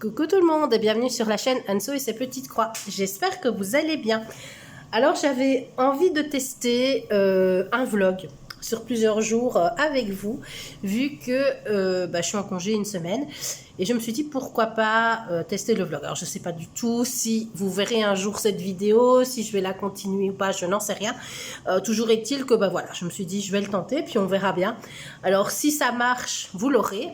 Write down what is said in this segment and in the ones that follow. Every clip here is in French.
Coucou tout le monde et bienvenue sur la chaîne Anso et ses petites croix. J'espère que vous allez bien. Alors j'avais envie de tester un vlog sur plusieurs jours avec vous, vu que je suis en congé une semaine. Et je me suis dit pourquoi pas tester le vlog. Alors je ne sais pas du tout si vous verrez un jour cette vidéo, si je vais la continuer ou pas, je n'en sais rien. Toujours est-il que voilà, je me suis dit je vais le tenter, puis on verra bien. Alors si ça marche, vous l'aurez.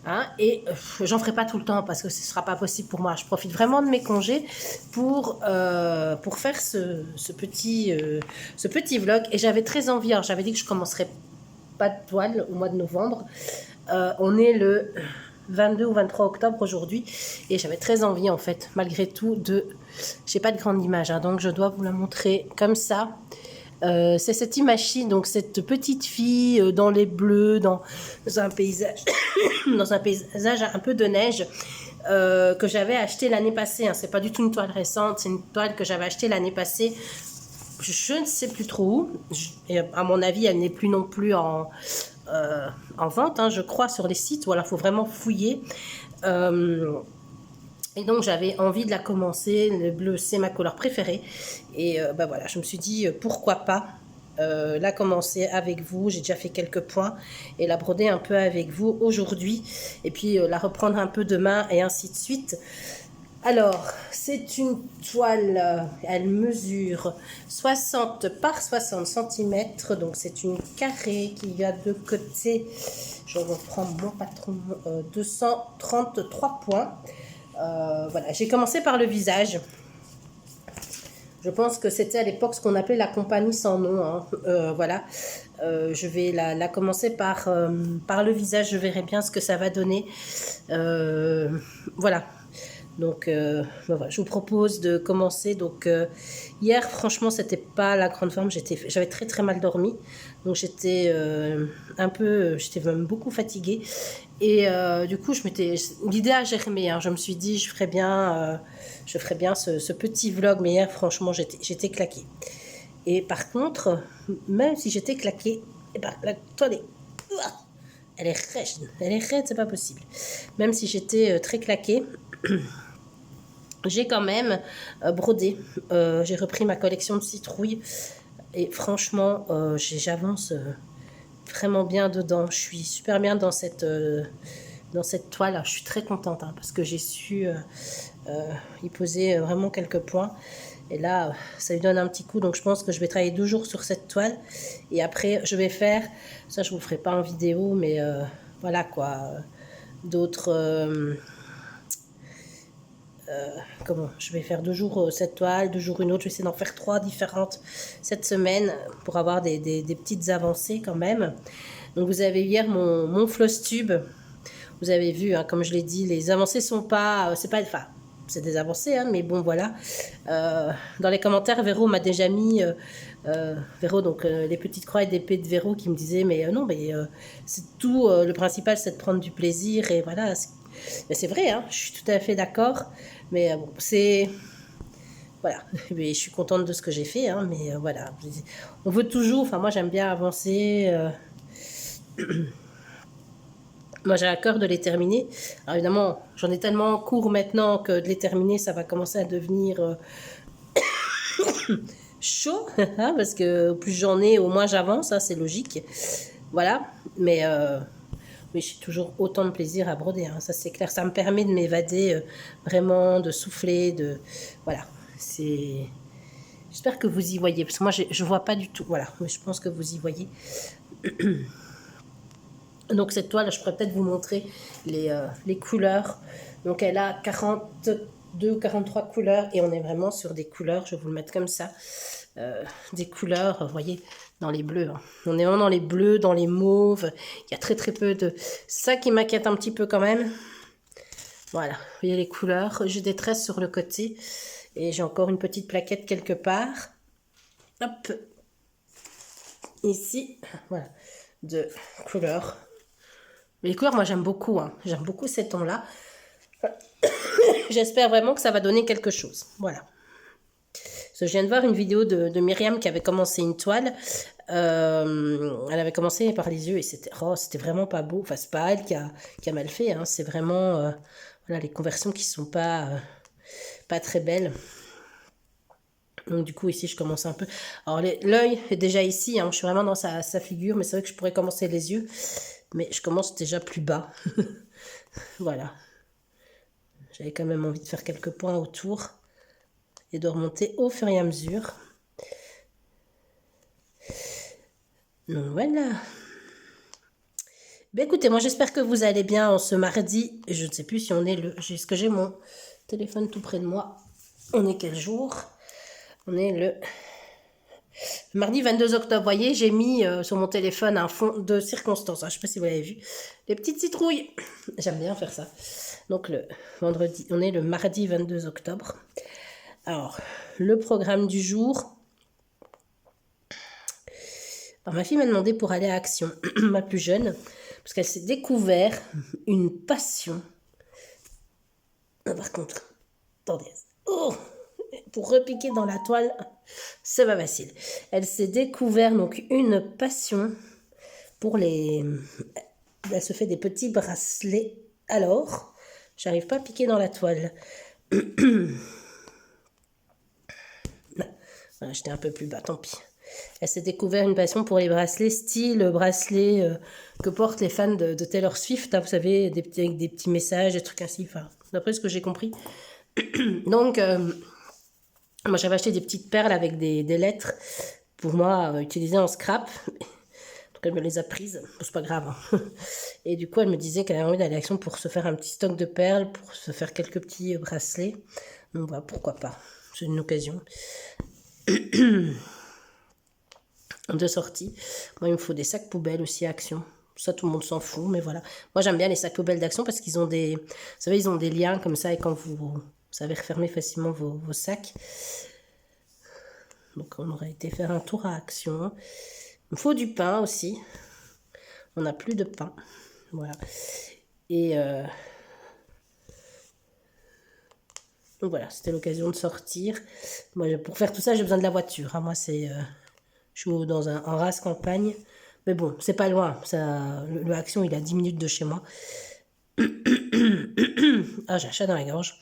Hein, et j'en ferai pas tout le temps parce que ce sera pas possible pour moi. Je profite vraiment de mes congés pour faire ce petit vlog. Et j'avais très envie, alors j'avais dit que je commencerais pas de toile au mois de novembre. On est le 22 ou 23 octobre aujourd'hui et j'avais très envie en fait malgré tout de... J'ai pas de grande image, hein, donc je dois vous la montrer comme ça. C'est cette image-ci, donc cette petite fille dans les bleus, dans un paysage, dans un paysage un peu de neige que j'avais acheté l'année passée. Hein. C'est pas du tout une toile récente, c'est une toile que j'avais achetée l'année passée. Je ne sais plus trop où. Et à mon avis, elle n'est plus non plus en vente, hein, je crois, sur les sites. Voilà, il faut vraiment fouiller. Et donc j'avais envie de la commencer, le bleu c'est ma couleur préférée et voilà, je me suis dit pourquoi pas la commencer avec vous. J'ai déjà fait quelques points et la broder un peu avec vous aujourd'hui et puis la reprendre un peu demain et ainsi de suite. Alors c'est une toile, elle mesure 60 par 60 cm, donc c'est une carrée qui a de côté, je reprends mon patron, 233 points. Voilà, j'ai commencé par le visage. Je pense que c'était à l'époque ce qu'on appelait la compagnie sans nom. Hein. Voilà, je vais la commencer par le visage. Je verrai bien ce que ça va donner. Voilà. Donc, voilà, je vous propose de commencer. Donc, hier, franchement, c'était pas la grande forme. J'avais très très mal dormi. Donc, j'étais même beaucoup fatiguée. Et du coup, l'idée a germé. Hein. Je me suis dit, je ferais bien ce petit vlog. Mais hier, franchement, j'étais claquée. Et par contre, même si j'étais claquée, la toile elle est raide, c'est pas possible. Même si j'étais très claquée, j'ai quand même brodé. J'ai repris ma collection de citrouilles et franchement, j'avance vraiment bien dedans. Je suis super bien dans cette toile. Je suis très contente hein, parce que j'ai su y poser vraiment quelques points. Et là, ça lui donne un petit coup. Donc, je pense que je vais travailler 2 jours sur cette toile. Et après, je vais faire... Ça, je ne vous ferai pas en vidéo, mais voilà quoi. D'autres... je vais faire 2 jours cette toile, 2 jours une autre. Je vais essayer d'en faire 3 différentes cette semaine pour avoir des petites avancées quand même. Donc, vous avez hier mon floss tube. Vous avez vu, hein, comme je l'ai dit, les avancées sont pas... c'est des avancées, hein, mais bon, voilà. Dans les commentaires, Véro m'a déjà mis... Véro, donc les petites croix et d'épée de Véro qui me disaient, mais non, mais c'est tout, le principal, c'est de prendre du plaisir, et voilà. Mais c'est vrai, hein, je suis tout à fait d'accord, mais bon, c'est... Voilà, mais je suis contente de ce que j'ai fait, hein, mais voilà. On veut toujours... Enfin, moi, j'aime bien avancer... Moi, j'ai à cœur de les terminer. Alors, évidemment, j'en ai tellement en cours maintenant que de les terminer, ça va commencer à devenir chaud. Hein, parce que plus j'en ai, au moins j'avance. Hein, c'est logique. Voilà. Mais j'ai toujours autant de plaisir à broder. Hein, ça, c'est clair. Ça me permet de m'évader vraiment, de souffler. Voilà. J'espère que vous y voyez. Parce que moi, je ne vois pas du tout. Voilà. Mais je pense que vous y voyez. Donc cette toile, je pourrais peut-être vous montrer les couleurs. Donc elle a 42 ou 43 couleurs et on est vraiment sur des couleurs, je vais vous le mettre comme ça, des couleurs, vous voyez, dans les bleus. Hein. On est vraiment dans les bleus, dans les mauves. Il y a très très peu de... C'est ça qui m'inquiète un petit peu quand même. Voilà, vous voyez les couleurs. J'ai des tresses sur le côté et j'ai encore une petite plaquette quelque part. Hop, ici, voilà, de couleurs. Mais les couleurs, moi, j'aime beaucoup. Hein. J'aime beaucoup ces tons-là. J'espère vraiment que ça va donner quelque chose. Voilà. Parce que je viens de voir une vidéo de Myriam qui avait commencé une toile. Elle avait commencé par les yeux et c'était vraiment pas beau. Enfin, c'est pas elle qui a mal fait. Hein. C'est vraiment... Voilà, les conversions qui sont pas très belles. Donc du coup ici je commence un peu. Alors l'œil est déjà ici, hein, je suis vraiment dans sa figure, mais c'est vrai que je pourrais commencer les yeux. Mais je commence déjà plus bas. Voilà. J'avais quand même envie de faire quelques points autour. Et de remonter au fur et à mesure. Donc voilà. Ben écoutez, moi j'espère que vous allez bien en ce mardi. Je ne sais plus si on est le... Est-ce que j'ai mon téléphone tout près de moi? On est quel jour? On est le mardi 22 octobre. Vous voyez, j'ai mis sur mon téléphone un fond de circonstance. Je ne sais pas si vous l'avez vu. Les petites citrouilles. J'aime bien faire ça. Donc le vendredi, on est le mardi 22 octobre. Alors, le programme du jour. Alors, ma fille m'a demandé pour aller à Action, ma plus jeune, parce qu'elle s'est découvert une passion. Ah, par contre, attendez. Oh, pour repiquer dans la toile, c'est pas facile. Elle s'est découvert donc une passion pour les... Elle se fait des petits bracelets. Alors, j'arrive pas à piquer dans la toile. Voilà, j'étais un peu plus bas, tant pis. Elle s'est découvert une passion pour les bracelets, style bracelet que portent les fans de Taylor Swift, hein, vous savez, avec des petits messages, des trucs ainsi, enfin, d'après ce que j'ai compris. Donc, moi j'avais acheté des petites perles avec des lettres pour moi utiliser en scrap. Donc elle me les a prises, bon, c'est pas grave. Hein. Et du coup elle me disait qu'elle avait envie d'aller à Action pour se faire un petit stock de perles, pour se faire quelques petits bracelets. Donc voilà, pourquoi pas, c'est une occasion. De sortie. Moi, il me faut des sacs poubelles aussi à Action. Ça, tout le monde s'en fout, mais voilà. Moi, j'aime bien les sacs poubelles d'Action parce qu'ils ont des... Vous savez, ils ont des liens comme ça et quand vous savez refermer facilement vos sacs. Donc, on aurait été faire un tour à Action. Il me faut du pain aussi. On n'a plus de pain. Voilà. Et... Donc voilà, c'était l'occasion de sortir. Moi, pour faire tout ça, j'ai besoin de la voiture. Hein. Moi, c'est... Je suis dans en race campagne. Mais bon, c'est pas loin. Ça, le Action, il est à 10 minutes de chez moi. Ah, j'ai un chat dans la gorge.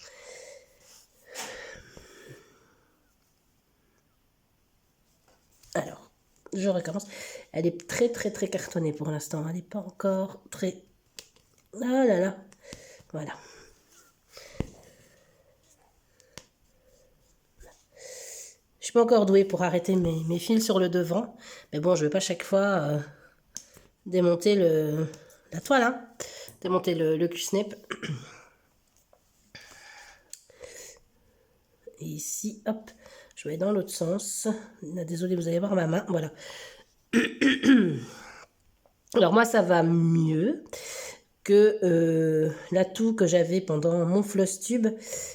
Alors, je recommence. Elle est très, très, très cartonnée pour l'instant. Elle n'est pas encore très... Ah là là. Voilà. Je suis pas encore douée pour arrêter mes fils sur le devant. Mais bon, je vais pas chaque fois démonter la toile. Hein. Démonter le cul-snap. Et ici, hop, je vais dans l'autre sens. Désolée, vous allez voir ma main. Voilà. Alors moi, ça va mieux que l'atout que j'avais pendant mon floss tube.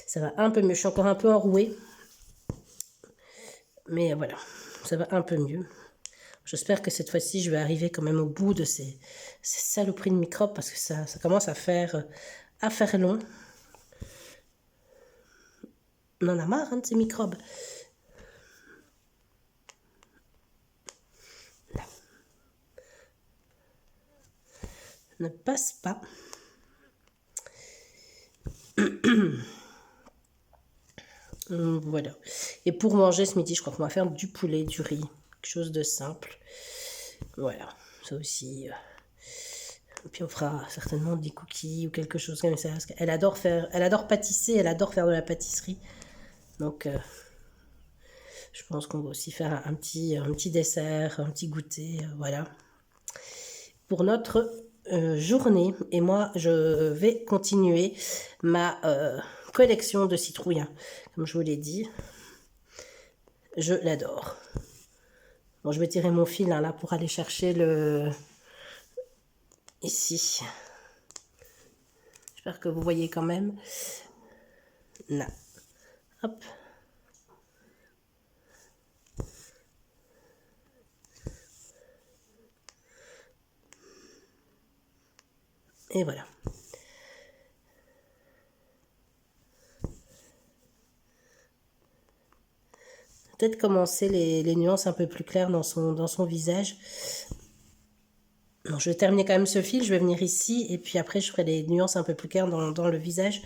Ça va un peu mieux. Je suis encore un peu enrouée. Mais voilà, ça va un peu mieux. J'espère que cette fois-ci, je vais arriver quand même au bout de ces saloperies de microbes parce que ça commence à faire long. On en a marre hein, de ces microbes. Là. Ne passe pas. Voilà. Et pour manger ce midi, je crois qu'on va faire du poulet, du riz. Quelque chose de simple. Voilà. Ça aussi. Et puis on fera certainement des cookies ou quelque chose comme ça. Parce qu'elle adore pâtisser, elle adore faire de la pâtisserie. Donc je pense qu'on va aussi faire un petit dessert, un petit goûter. Voilà. Pour notre journée. Et moi, je vais continuer ma collection de citrouilles. Hein. Comme je vous l'ai dit, je l'adore. Bon, je vais tirer mon fil hein, là pour aller chercher le... Ici. J'espère que vous voyez quand même. Là. Hop. Et voilà. Peut-être commencer les nuances un peu plus claires dans son visage. bon, je vais terminer quand même ce fil, je vais venir ici, et puis après je ferai des nuances un peu plus claires dans le visage.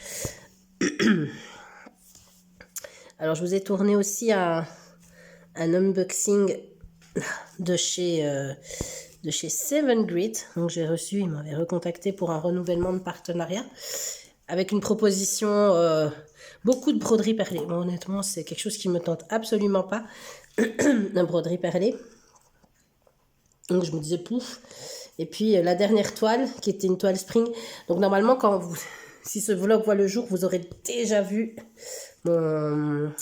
Alors je vous ai tourné aussi un unboxing de chez Seven Grit. Donc j'ai reçu, ils m'avaient recontacté pour un renouvellement de partenariat avec une proposition, beaucoup de broderie perlée. Bon, honnêtement, c'est quelque chose qui me tente absolument pas, la broderie perlée. Donc je me disais pouf. Et puis la dernière toile, qui était une toile spring. Donc normalement, si ce vlog voit le jour, vous aurez déjà vu mon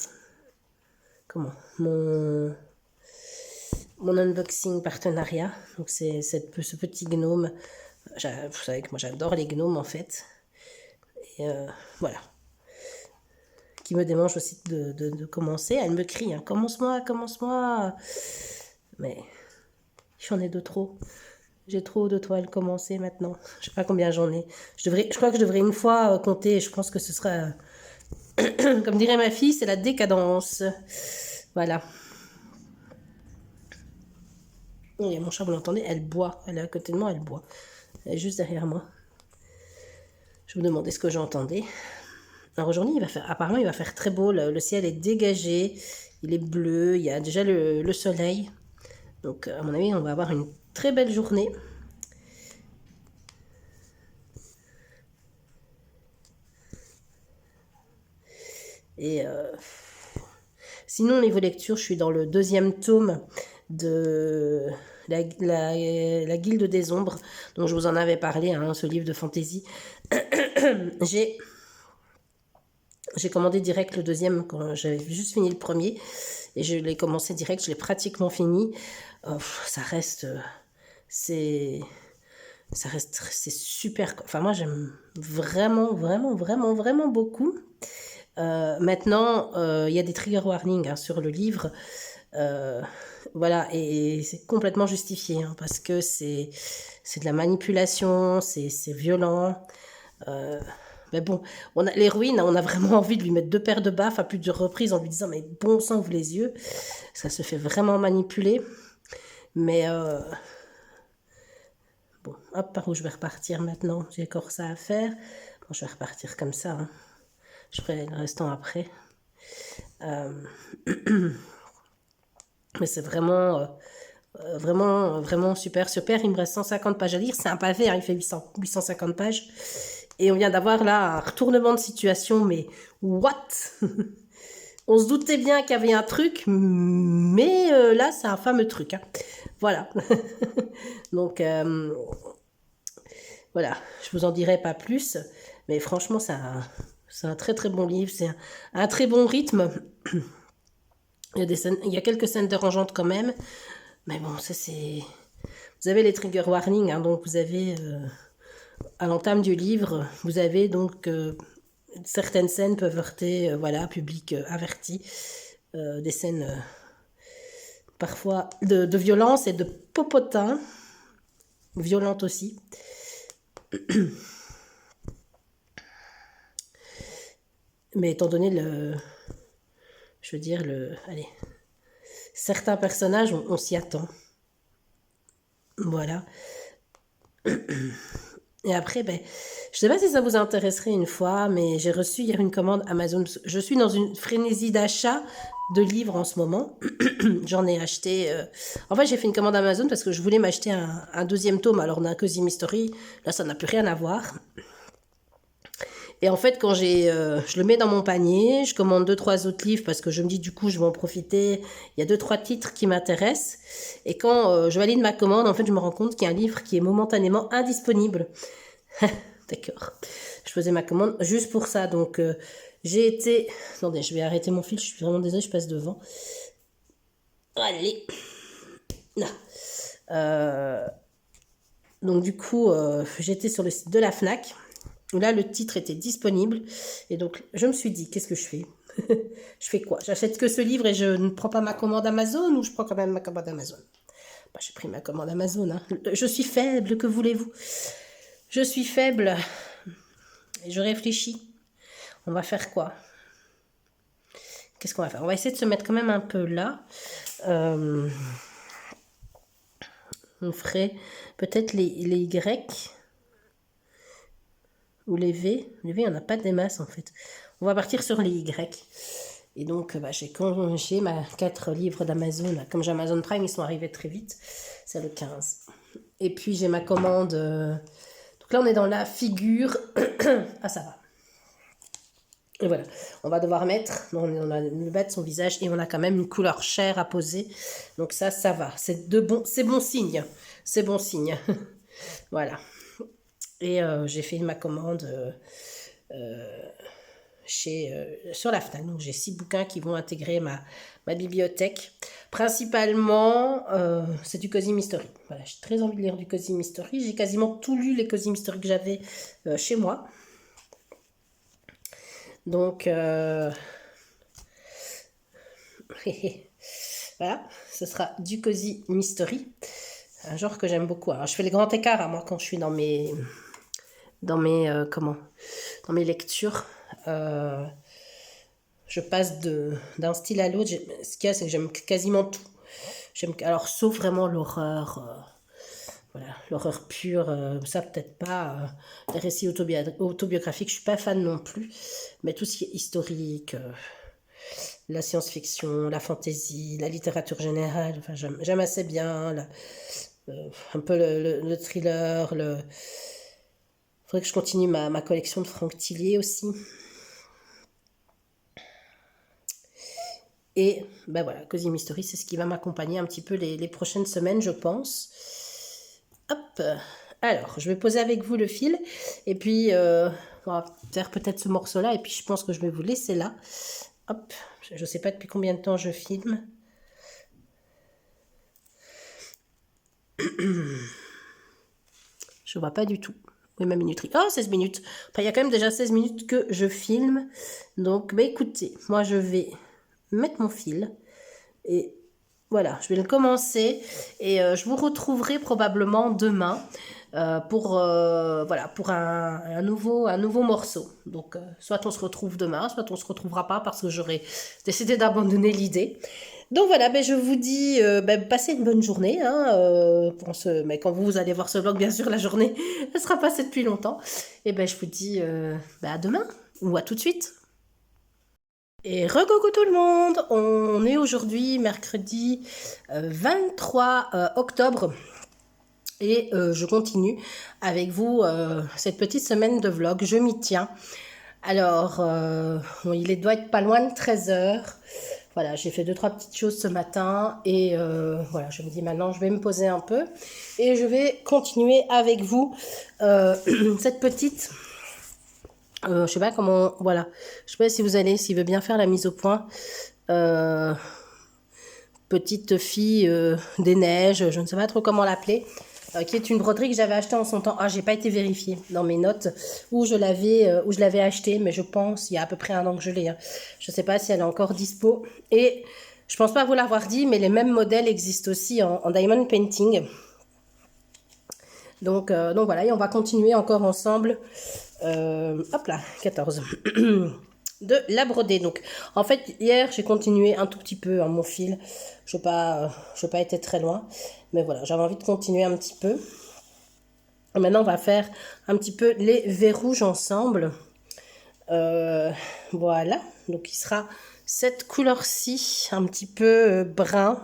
unboxing partenariat. Donc c'est ce petit gnome. Vous savez que moi j'adore les gnomes en fait. Et voilà. Qui me démange aussi de commencer. Elle me crie, hein, commence-moi, commence-moi. Mais j'en ai de trop. J'ai trop de toiles commencées maintenant. Je sais pas combien j'en ai. Je crois que je devrais une fois compter. Je pense que ce sera, comme dirait ma fille, c'est la décadence. Voilà. Et mon chat, vous l'entendez, elle boit. Elle est à côté de moi, elle boit. Elle est juste derrière moi. Je me demandais ce que j'entendais. Alors aujourd'hui, apparemment, il va faire très beau. Le ciel est dégagé. Il est bleu. Il y a déjà le soleil. Donc, à mon avis, on va avoir une très belle journée. Et sinon, niveau lecture, je suis dans le 2e tome de la Guilde des Ombres, dont je vous en avais parlé, hein, ce livre de fantasy. J'ai commandé direct le 2e quand j'avais juste fini le premier. Et je l'ai commencé direct, je l'ai pratiquement fini. Ça reste... c'est super. Enfin, moi, j'aime vraiment, vraiment, vraiment, vraiment beaucoup. Maintenant, il y a des trigger warnings, hein, sur le livre. Voilà, et c'est complètement justifié, hein, parce que c'est de la manipulation, c'est violent. Mais bon, l'héroïne, on a vraiment envie de lui mettre 2 paires de baffes à plusieurs reprises en lui disant mais bon sang, ouvre les yeux. Ça se fait vraiment manipuler. Mais bon, hop, par où je vais repartir maintenant? J'ai encore ça à faire. Bon, je vais repartir comme ça, hein. Je ferai le restant après. Mais c'est vraiment, vraiment, vraiment super, super. Il me reste 150 pages à lire. C'est un pavé, hein, il fait 850 pages. Et on vient d'avoir là un retournement de situation, mais what? On se doutait bien qu'il y avait un truc, mais là, c'est un fameux truc, hein. Voilà. Donc, voilà, je vous en dirai pas plus, mais franchement, c'est un très très bon livre, c'est un très bon rythme. Il y a quelques scènes dérangeantes quand même, mais bon, ça c'est... Vous avez les trigger warnings, hein, donc vous avez... à l'entame du livre, vous avez donc... certaines scènes peuvent heurter, voilà, public averti. Des scènes parfois de violence et de popotin. Violente aussi. Mais étant donné je veux dire, allez, certains personnages, on s'y attend. Voilà. Et après, ben, je sais pas si ça vous intéresserait une fois, mais j'ai reçu hier une commande Amazon. Je suis dans une frénésie d'achat de livres en ce moment. J'en ai acheté... En fait, j'ai fait une commande Amazon parce que je voulais m'acheter un 2e tome alors d'un Cozy Mystery. Là, ça n'a plus rien à voir. Et en fait, quand je le mets dans mon panier, je commande 2-3 autres livres parce que je me dis du coup, je vais en profiter. Il y a 2-3 titres qui m'intéressent. Et quand je valide ma commande, en fait, je me rends compte qu'il y a un livre qui est momentanément indisponible. D'accord. Je faisais ma commande juste pour ça. Donc, j'ai été... Attendez, je vais arrêter mon fil. Je suis vraiment désolée, je passe devant. Allez. Là. Donc, du coup, j'étais sur le site de la FNAC. Là, le titre était disponible. Et donc, je me suis dit, qu'est-ce que je fais? Je fais quoi? J'achète que ce livre et je ne prends pas ma commande Amazon ou je prends quand même ma commande Amazon? Bah, j'ai pris ma commande Amazon, hein. Je suis faible, que voulez-vous? Je suis faible. Et je réfléchis. On va faire quoi? Qu'est-ce qu'on va faire? On va essayer de se mettre quand même un peu là. On ferait peut-être les Y ou les V. Les V, on n'a pas des masses en fait. On va partir sur les Y. Et donc, j'ai congé ma 4 livres d'Amazon. Comme j'ai Amazon Prime, ils sont arrivés très vite. C'est le 15. Et puis, j'ai ma commande. Donc là, on est dans la figure. Ah, ça va. Et voilà, on va devoir mettre, on a le bas de son visage et on a quand même une couleur chair à poser. Donc ça va. C'est bon signe. C'est bon signe. Voilà. Et j'ai fait ma commande sur la Fnac. Donc j'ai 6 bouquins qui vont intégrer ma bibliothèque. Principalement, c'est du Cozy Mystery. Voilà, j'ai très envie de lire du Cozy Mystery. J'ai quasiment tout lu les Cozy Mystery que j'avais chez moi. Donc, voilà, ce sera du Cozy Mystery. Un genre que j'aime beaucoup. Alors, je fais le grand écart, moi, quand je suis dans mes lectures. Je passe d'un style à l'autre. Ce qu'il y a, c'est que j'aime quasiment tout. Alors, sauf vraiment l'horreur. Voilà, l'horreur pure, ça peut-être pas. Les récits autobiographiques, je suis pas fan non plus. Mais tout ce qui est historique, la science-fiction, la fantasy, la littérature générale, enfin, j'aime assez bien. Un peu le thriller. Faudrait que je continue ma collection de Franck Tillier aussi. Et ben voilà, Cozy Mystery, c'est ce qui va m'accompagner un petit peu les prochaines semaines, je pense. Hop, alors, je vais poser avec vous le fil. Et puis, on va faire peut-être ce morceau-là. Et puis, je pense que je vais vous laisser là. Hop, je ne sais pas depuis combien de temps je filme. Je vois pas du tout. Oui, ma minuterie. Oh, 16 minutes. Enfin, il y a quand même déjà 16 minutes que je filme. Donc, bah, écoutez, moi, je vais mettre mon fil. Et voilà, je vais le commencer. Et je vous retrouverai probablement demain pour un nouveau morceau. Donc, soit on se retrouve demain, soit on se retrouvera pas parce que j'aurais décidé d'abandonner l'idée. Donc voilà, je vous dis, passez une bonne journée. Mais quand vous allez voir ce vlog, bien sûr, la journée, elle sera passée depuis longtemps. Et je vous dis à demain ou à tout de suite. Et re-coucou tout le monde, on est aujourd'hui mercredi 23 octobre et je continue avec vous cette petite semaine de vlog, je m'y tiens. Alors, doit être pas loin de 13h. Voilà, j'ai fait 2-3 petites choses ce matin et voilà, je me dis maintenant je vais me poser un peu et je vais continuer avec vous cette petite... je sais pas comment, voilà, je sais pas s'il veut bien faire la mise au point. Petite fille des neiges, je ne sais pas trop comment l'appeler, qui est une broderie que j'avais achetée en son temps. Ah, j'ai pas été vérifiée dans mes notes où je l'avais achetée, mais je pense il y a à peu près 1 an que je l'ai. Je sais pas si elle est encore dispo. Et je pense pas vous l'avoir dit, mais les mêmes modèles existent aussi en diamond painting. Donc voilà, et on va continuer encore ensemble. Hop là, 14. De la broder. Donc, en fait, hier, j'ai continué un tout petit peu mon fil. Je n'ai pas été très loin. Mais voilà, j'avais envie de continuer un petit peu. Et maintenant, on va faire un petit peu les verres rouges ensemble. Voilà. Donc, il sera cette couleur-ci, un petit peu brun.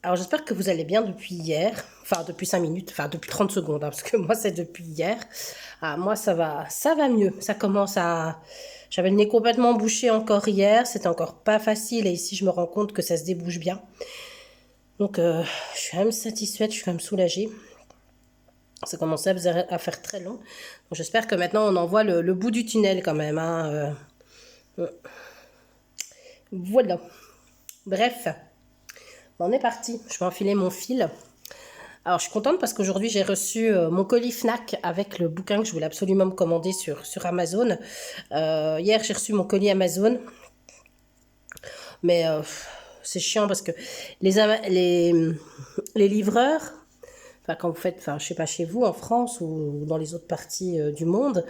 Alors, j'espère que vous allez bien depuis hier. Enfin, depuis 5 minutes. Enfin, depuis 30 secondes. Parce que moi, c'est depuis hier. Ah, moi, ça va mieux. Ça commence à... J'avais le nez complètement bouché encore hier. C'était encore pas facile. Et ici, je me rends compte que ça se débouche bien. Donc, je suis quand même satisfaite. Je suis quand même soulagée. Ça commençait à faire très long. J'espère que maintenant, on en voit le bout du tunnel quand même. Voilà. Bref. On est parti. Je vais enfiler mon fil. Alors, je suis contente parce qu'aujourd'hui, j'ai reçu mon colis Fnac avec le bouquin que je voulais absolument me commander sur Amazon. Hier, j'ai reçu mon colis Amazon. Mais c'est chiant parce que les livreurs, quand vous faites, je sais pas chez vous, en France ou dans les autres parties du monde,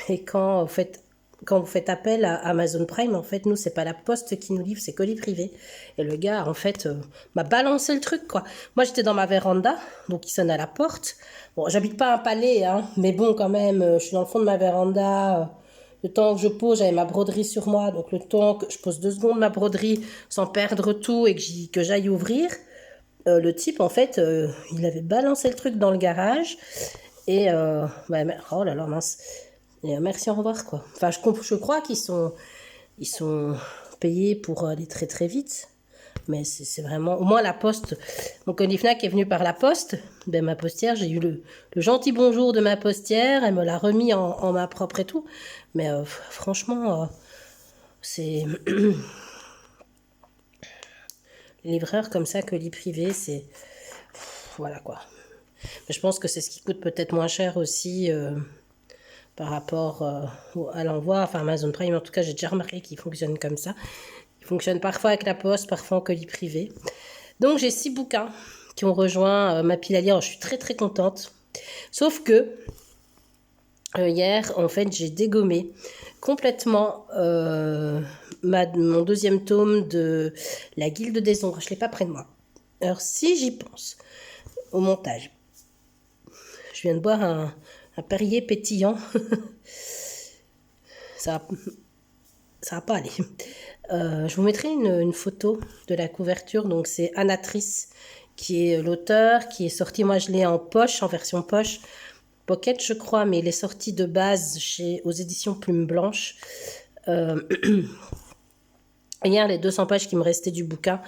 mais quand vous faites quand vous faites appel à Amazon Prime, en fait, nous, c'est pas la poste qui nous livre, c'est colis privé. Et le gars, en fait, m'a balancé le truc, quoi. Moi, j'étais dans ma véranda, donc il sonne à la porte. Bon, j'habite pas un palais, hein, mais bon, quand même, je suis dans le fond de ma véranda. Le temps que je pose, j'avais ma broderie sur moi, donc le temps que je pose 2 secondes ma broderie sans perdre tout et que j'aille ouvrir, le type, en fait, il avait balancé le truc dans le garage. Et, oh là là, mince. Et, merci, au revoir, quoi. Enfin, je crois ils sont payés pour aller très très vite. Mais c'est vraiment... Au moins, la poste... Mon colis Fnac est venu par la poste. Ben, ma postière, j'ai eu le gentil bonjour de ma postière. Elle me l'a remis en main propre et tout. Mais franchement, c'est... Les livreurs comme ça, colis privé, c'est... Voilà, quoi. Mais je pense que c'est ce qui coûte peut-être moins cher aussi par rapport à l'envoi. Enfin, Amazon Prime, en tout cas, j'ai déjà remarqué qu'il fonctionne comme ça. Il fonctionne parfois avec la poste, parfois en colis privé. Donc, j'ai 6 bouquins qui ont rejoint ma pile à lire. Je suis très, très contente. Sauf que hier, en fait, j'ai dégommé complètement mon 2e tome de La Guilde des Ombres. Je ne l'ai pas près de moi. Alors, si j'y pense, au montage, je viens de boire un Perrier pétillant. ça va pas aller. Je vous mettrai une photo de la couverture. Donc, c'est Anatrice qui est l'auteur, qui est sorti. Moi, je l'ai en poche, en version poche. Pocket, je crois, mais il est sorti de base aux éditions Plume Blanche. Hier, les 200 pages qui me restaient du bouquin,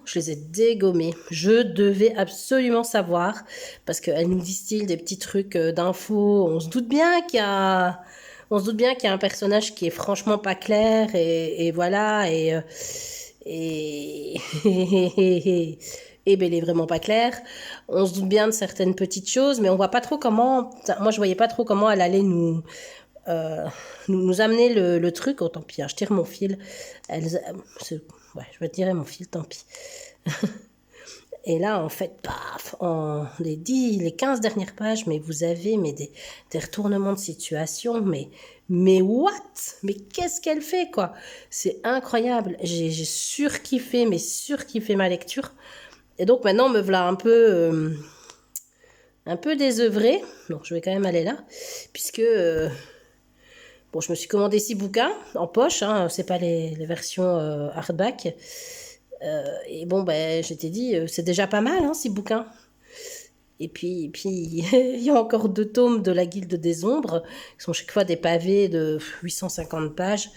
je les ai dégommées. Je devais absolument savoir, parce qu'elle nous distille des petits trucs d'infos. On se doute bien qu'il y a un personnage qui est franchement pas clair, et voilà, et et ben, il est vraiment pas clair. On se doute bien de certaines petites choses, mais on voit pas trop comment... Moi, je voyais pas trop comment elle allait euh, nous amener le truc. Oh, tant pis, hein, je tire mon fil. Ouais, je vais tirer mon fil, tant pis. Et là, en fait, paf, les 15 dernières pages, mais vous avez des retournements de situation, mais what? Mais qu'est-ce qu'elle fait, quoi? C'est incroyable. J'ai surkiffé, mais surkiffé ma lecture. Et donc maintenant, me voilà un peu désœuvrée. Donc je vais quand même aller là, puisque bon, je me suis commandé 6 bouquins en poche, hein, c'est pas les versions hardback. Et bon, ben, je t'ai dit, c'est déjà pas mal, hein, 6 bouquins. Et puis il y a encore 2 tomes de la Guilde des Ombres, qui sont chaque fois des pavés de 850 pages.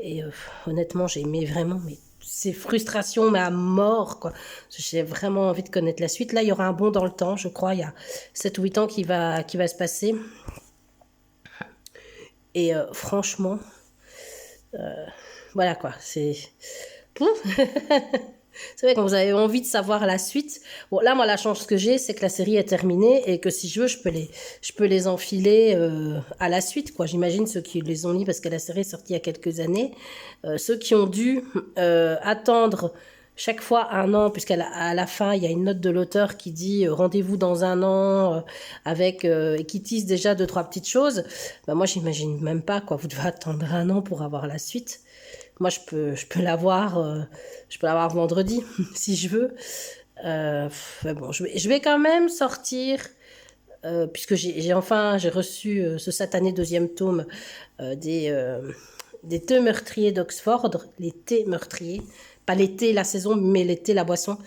Et honnêtement, j'ai aimé vraiment ces frustrations, mais à mort, quoi. J'ai vraiment envie de connaître la suite. Là, il y aura un bond dans le temps, je crois. Il y a 7 ou 8 ans qui va se passer. Et franchement, voilà, quoi. C'est... C'est vrai, quand vous avez envie de savoir la suite. Bon, là, moi, la chance que j'ai, c'est que la série est terminée et que si je veux, je peux les enfiler à la suite, quoi. J'imagine ceux qui les ont mis parce que la série est sortie il y a quelques années. Ceux qui ont dû attendre chaque fois un an, puisqu'à la fin, il y a une note de l'auteur qui dit rendez-vous dans un an et qui tease déjà 2, 3 petites choses. Bah, moi, j'imagine même pas, quoi. Vous devez attendre un an pour avoir la suite. Moi, je peux l'avoir vendredi, si je veux. Bon, je vais quand même sortir, puisque j'ai reçu ce satané 2e tome des thés meurtriers d'Oxford, les thés meurtriers. Pas l'été, la saison, mais l'été, la boisson.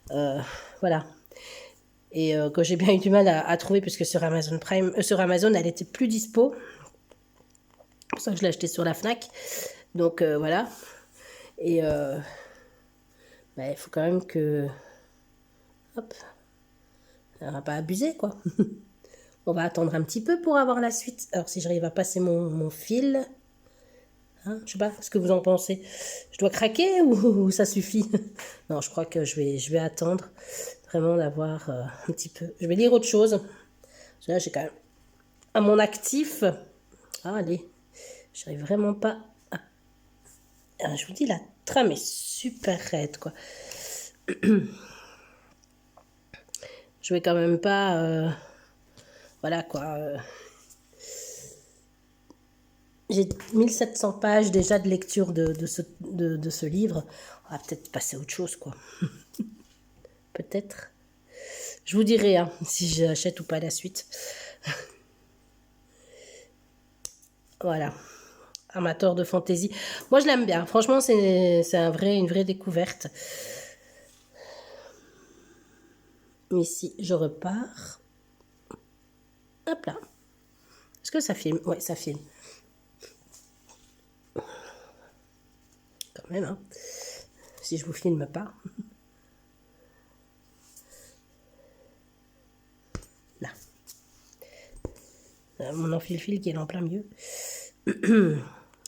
Voilà. Et que j'ai bien eu du mal à trouver, puisque sur Amazon Prime, sur Amazon, elle était plus dispo. C'est pour ça que je l'ai acheté sur la Fnac. Donc voilà. Et il faut quand même que... Hop. On va pas abuser, quoi. On va attendre un petit peu pour avoir la suite. Alors, si j'arrive à passer mon fil... Hein, je sais pas ce que vous en pensez. Je dois craquer ou ça suffit? Non, je crois que je vais attendre vraiment d'avoir un petit peu... Je vais lire autre chose. Là, j'ai quand même... À mon actif... Ah, allez. J'arrive vraiment pas... Je vous dis, la trame est super raide, quoi. Je vais quand même pas... voilà, quoi. j'ai 1700 pages déjà de lecture de ce livre. On va peut-être passer à autre chose, quoi. Peut-être. Je vous dirai hein, si j'achète ou pas la suite. Voilà. Amateur de fantasy. Moi, je l'aime bien. Franchement, c'est une vraie découverte. Ici, je repars. Hop là. Est-ce que ça filme? Ouais, ça filme. Quand même, hein. Si je vous filme pas. Là. Mon enfile-fil qui est en plein milieu.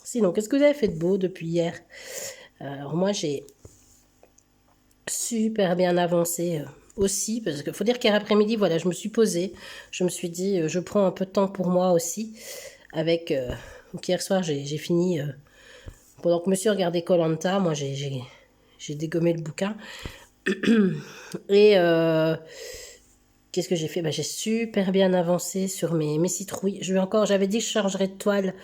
Sinon, qu'est-ce que vous avez fait de beau depuis hier? Alors moi, j'ai super bien avancé aussi, parce qu'il faut dire qu'hier après-midi, voilà, je me suis posée. Je me suis dit, je prends un peu de temps pour moi aussi. Avec, donc hier soir, j'ai fini, pendant que monsieur regardait koh moi j'ai dégommé le bouquin. Et qu'est-ce que j'ai fait? Bah, j'ai super bien avancé sur mes citrouilles. J'avais dit que je chargerais de toile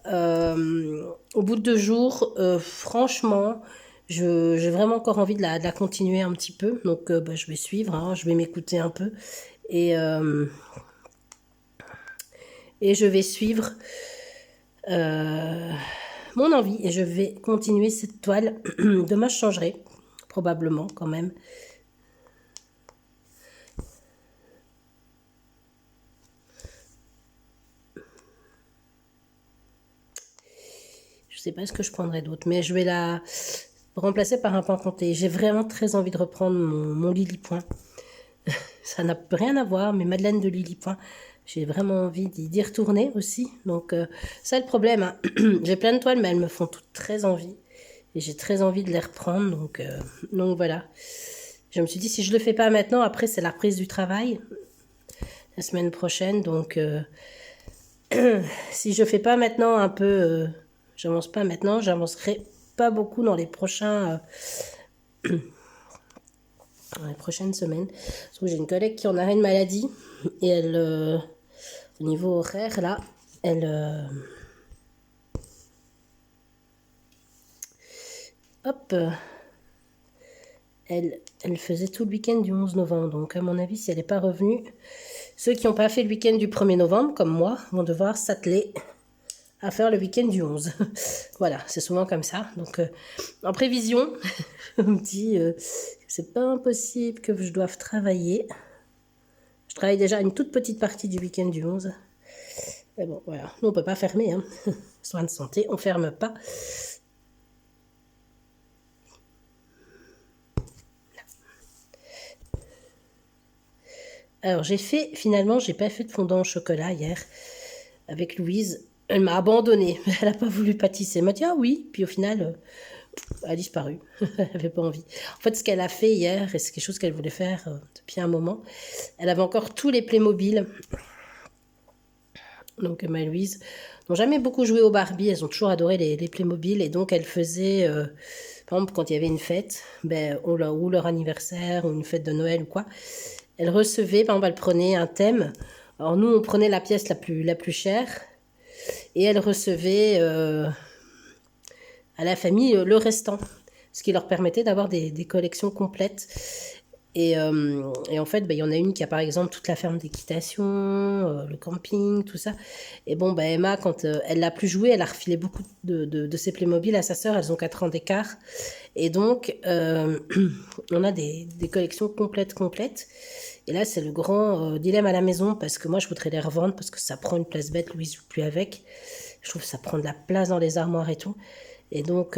au bout de 2 jours. Franchement, j'ai vraiment encore envie de la continuer un petit peu. Donc bah, je vais suivre, hein, je vais m'écouter un peu. Et, et je vais suivre mon envie. Et je vais continuer cette toile. Demain, je changerai. Probablement, quand même. Je sais pas ce que je prendrai d'autre, mais je vais la remplacer par un pain comté. J'ai vraiment très envie de reprendre mon Lily Point. Ça n'a rien à voir, mais Madeleine de Lily Point, j'ai vraiment envie d'y retourner aussi. Donc ça le problème, hein. J'ai plein de toiles, mais elles me font toutes très envie. Et j'ai très envie de les reprendre, donc voilà. Je me suis dit, si je le fais pas maintenant, après c'est la reprise du travail, la semaine prochaine. Donc si je fais pas maintenant un peu... j'avance pas maintenant, j'avancerai pas beaucoup dans les dans les prochaines semaines. Parce que j'ai une collègue qui en a une maladie et elle, au niveau horaire, là, hop, elle faisait tout le week-end du 11 novembre. Donc, à mon avis, si elle n'est pas revenue, ceux qui n'ont pas fait le week-end du 1er novembre, comme moi, vont devoir s'atteler à faire le week-end du 11. Voilà, c'est souvent comme ça. Donc, en prévision, je me dis, c'est pas impossible que je doive travailler. Je travaille déjà une toute petite partie du week-end du 11. Mais bon, voilà. Nous, on peut pas fermer. Hein. Soins de santé, on ferme pas. Alors, finalement, j'ai pas fait de fondant au chocolat hier avec Louise. Elle m'a abandonnée. Elle n'a pas voulu pâtisser. Elle m'a dit, ah oui. Puis au final, elle a disparu. Elle n'avait pas envie. En fait, ce qu'elle a fait hier, et c'est quelque chose qu'elle voulait faire depuis un moment, elle avait encore tous les Playmobil. Donc, ma Louise n'ont jamais beaucoup joué aux Barbie. Elles ont toujours adoré les Playmobil. Et donc, elle faisait, par exemple, quand il y avait une fête, ben, ou leur anniversaire, ou une fête de Noël ou quoi, elle recevait, par exemple, elle prenait un thème. Alors, nous, on prenait la pièce la plus chère. Et elle recevait à la famille le restant, ce qui leur permettait d'avoir des collections complètes. Et en fait, bah, y en a une qui a par exemple toute la ferme d'équitation, le camping, tout ça. Et bon, bah, Emma, quand elle l'a plus joué, elle a refilé beaucoup de ses Playmobil à sa sœur. Elles ont 4 ans d'écart. Et donc, on a des collections complètes. Et là, c'est le grand dilemme à la maison parce que moi, je voudrais les revendre parce que ça prend une place bête. Louise ne joue plus avec. Je trouve que ça prend de la place dans les armoires et tout. Et donc,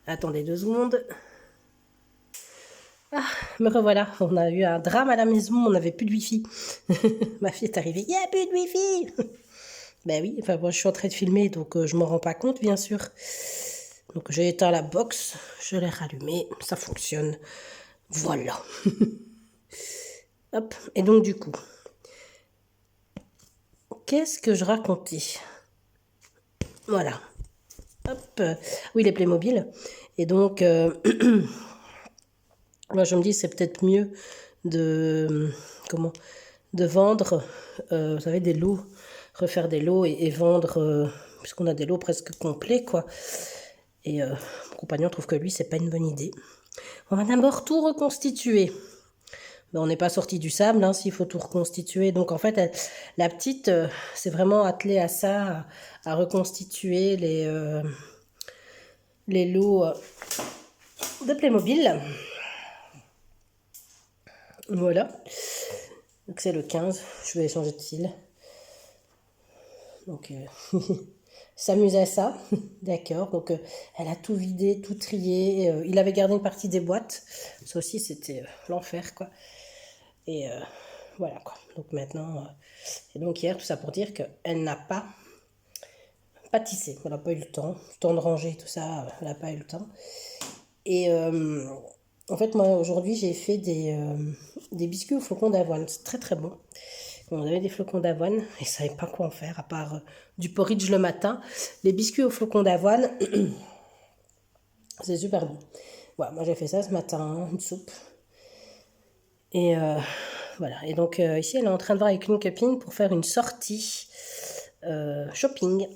attendez 2 secondes. Ah, me revoilà. On a eu un drame à la maison. On n'avait plus de wifi. Ma fille est arrivée. Il n'y a plus de wifi. Ben oui, enfin, moi, je suis en train de filmer, donc je m'en rends pas compte, bien sûr. Donc, j'ai éteint la box. Je l'ai rallumée. Ça fonctionne. Voilà. Hop. Et donc, du coup, qu'est-ce que je racontais? Voilà. Hop. Oui, les Playmobil. Et donc, moi, je me dis, c'est peut-être mieux de de vendre, vous savez, des lots, refaire des lots et vendre, puisqu'on a des lots presque complets, quoi. Et mon compagnon trouve que lui, c'est pas une bonne idée. On va d'abord tout reconstituer. Ben, on n'est pas sorti du sable, hein, s'il faut tout reconstituer. Donc en fait, la petite s'est vraiment attelée à ça, à reconstituer les lots de Playmobil. Voilà. Donc c'est le 15. Je vais changer de fil. Donc s'amuse à ça. D'accord. Donc elle a tout vidé, tout trié. Il avait gardé une partie des boîtes. Ça aussi, c'était l'enfer, quoi. Et voilà, quoi. Donc maintenant... et donc hier, tout ça pour dire qu'elle n'a pas tissé. Elle n'a pas eu le temps de ranger, tout ça. Elle n'a pas eu le temps. Et en fait, moi, aujourd'hui, j'ai fait des biscuits aux flocons d'avoine. C'est très, très bon. On avait des flocons d'avoine et je ne savais pas quoi en faire, à part du porridge le matin. Les biscuits aux flocons d'avoine, c'est super bon. Voilà, moi, j'ai fait ça ce matin, hein, une soupe. Et voilà. Et donc, ici, elle est en train de voir avec une copine pour faire une sortie shopping.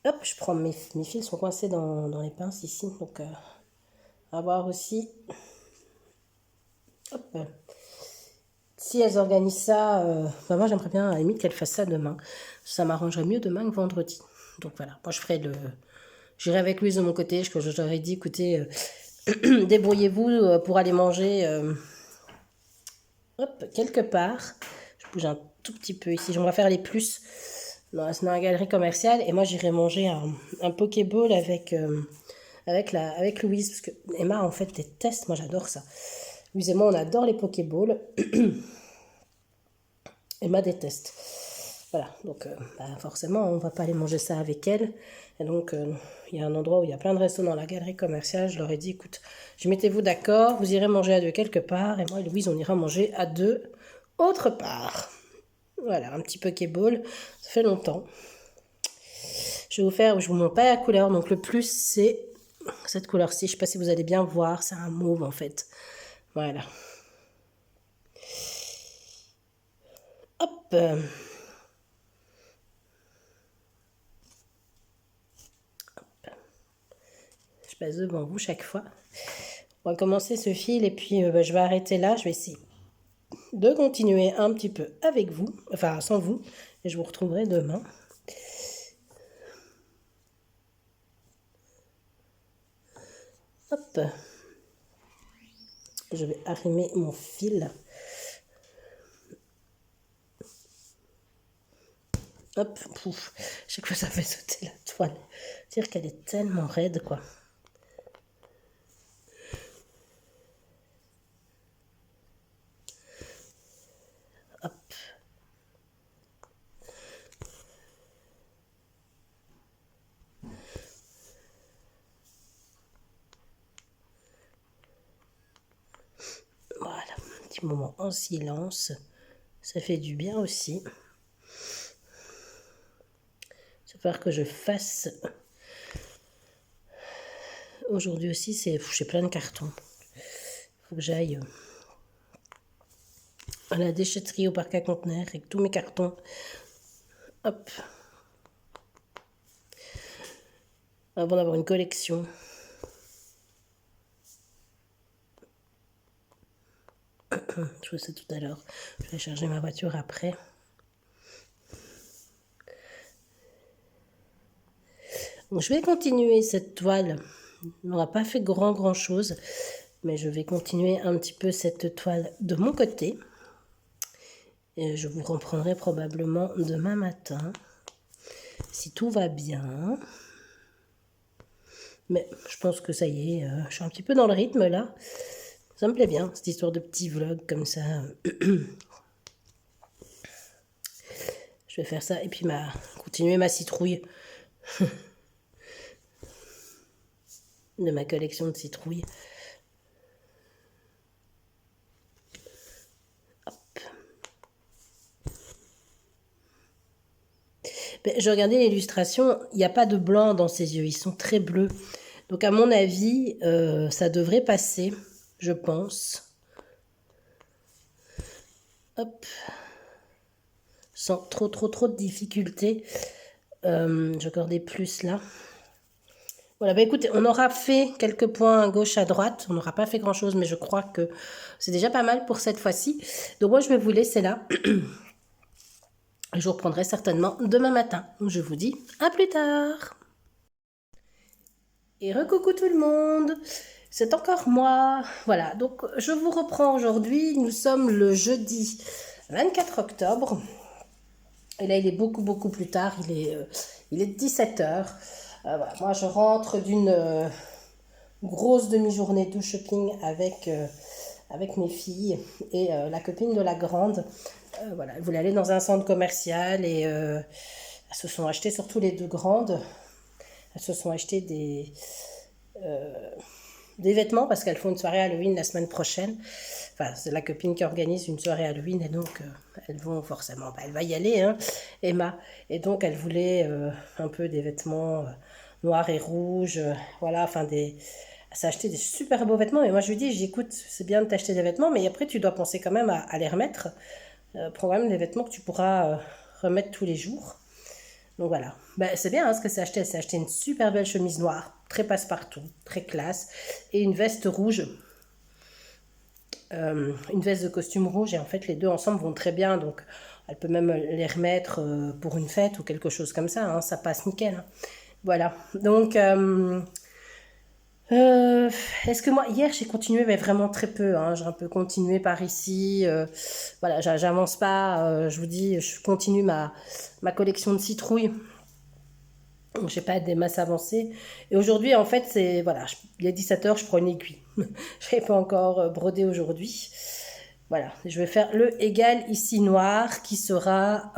Hop, je prends mes fils sont coincés dans les pinces ici. Donc, à voir aussi. Hop. Si elles organisent ça, bah moi j'aimerais bien à la limite qu'elles fassent ça demain. Ça m'arrangerait mieux demain que vendredi. Donc voilà, moi je ferai j'irai avec Louise de mon côté, je leur ai dit, écoutez, débrouillez-vous pour aller manger hop, quelque part. Je bouge un tout petit peu ici, j'aimerais faire les plus. C'est dans la galerie commerciale et moi j'irai manger un Pokéball avec Louise, parce que Emma en fait déteste, moi j'adore ça. Louise et moi on adore les Pokéballs. Emma déteste. Voilà, donc bah forcément, on va pas aller manger ça avec elle. Et donc, il y a un endroit où il y a plein de restos dans la galerie commerciale. Je leur ai dit, écoute, mettez-vous d'accord, vous irez manger à deux quelque part. Et moi et Louise, on ira manger à deux autre part. Voilà, un petit Pokéball. Ça fait longtemps. Je vous montre pas la couleur. Donc, le plus, c'est cette couleur-ci. Je sais pas si vous allez bien voir. C'est un mauve, en fait. Voilà. Hop. Je passe devant vous chaque fois. On va commencer ce fil et puis je vais arrêter là. Je vais essayer de continuer un petit peu avec vous, enfin sans vous, et je vous retrouverai demain. Hop. Je vais arrimer mon fil. Hop, pouf. Chaque fois ça fait sauter la toile. C'est-à-dire qu'elle est tellement raide, quoi. Hop. Voilà, un petit moment en silence. Ça fait du bien aussi. J'espère que je fasse... Aujourd'hui aussi, j'ai plein de cartons. Il faut que j'aille à la déchetterie au parc à conteneurs avec tous mes cartons. Hop. Avant d'avoir une collection. Je vous sais tout à l'heure. Je vais charger ma voiture après. Donc, je vais continuer cette toile. On n'aura pas fait grand chose. Mais je vais continuer un petit peu cette toile de mon côté. Et je vous reprendrai probablement demain matin. Si tout va bien. Mais je pense que ça y est. Je suis un petit peu dans le rythme là. Ça me plaît bien, cette histoire de petits vlogs comme ça. Je vais faire ça et puis continuer ma citrouille. De ma collection de citrouilles. Hop. Ben, je regardais l'illustration, il n'y a pas de blanc dans ses yeux, ils sont très bleus. Donc à mon avis, ça devrait passer, je pense. Hop. Sans trop de difficultés. Je regardais plus là. Voilà, bah écoutez, on aura fait quelques points à gauche, à droite. On n'aura pas fait grand-chose, mais je crois que c'est déjà pas mal pour cette fois-ci. Donc moi, je vais vous laisser là. Je vous reprendrai certainement demain matin. Je vous dis à plus tard. Et recoucou tout le monde. C'est encore moi. Voilà, donc je vous reprends aujourd'hui. Nous sommes le jeudi 24 octobre. Et là, il est beaucoup plus tard. Il est 17 h. Voilà. Moi, je rentre d'une grosse demi-journée de shopping avec mes filles et la copine de la grande. Voilà, elle voulait aller dans un centre commercial et elles se sont achetées, surtout les deux grandes, elles se sont achetées des vêtements parce qu'elles font une soirée Halloween la semaine prochaine. Enfin, c'est la copine qui organise une soirée Halloween et donc elles vont forcément, elle va y aller, hein, Emma. Et donc elle voulait un peu des vêtements noirs et rouges, voilà, enfin elle s'est acheté des super beaux vêtements. Et moi je lui dis, j'écoute, c'est bien de t'acheter des vêtements, mais après tu dois penser quand même à les remettre. Prends quand même des vêtements que tu pourras remettre tous les jours. Donc voilà, c'est bien hein, ce que c'est acheté. Elle s'est acheté une super belle chemise noire, très passe-partout, très classe, et une veste rouge, une veste de costume rouge, et en fait les deux ensemble vont très bien, donc elle peut même les remettre pour une fête ou quelque chose comme ça, hein, ça passe nickel. Hein. Voilà, donc est-ce que moi, hier j'ai continué, mais vraiment très peu, hein, j'ai un peu continué par ici, voilà, j'avance pas, je vous dis, je continue ma collection de citrouilles. Donc, j'ai pas des masses avancées. Et aujourd'hui, en fait, c'est, voilà, il est 17 h, je prends une aiguille. Je n'ai pas encore brodé aujourd'hui. Voilà, je vais faire le égal ici noir qui sera,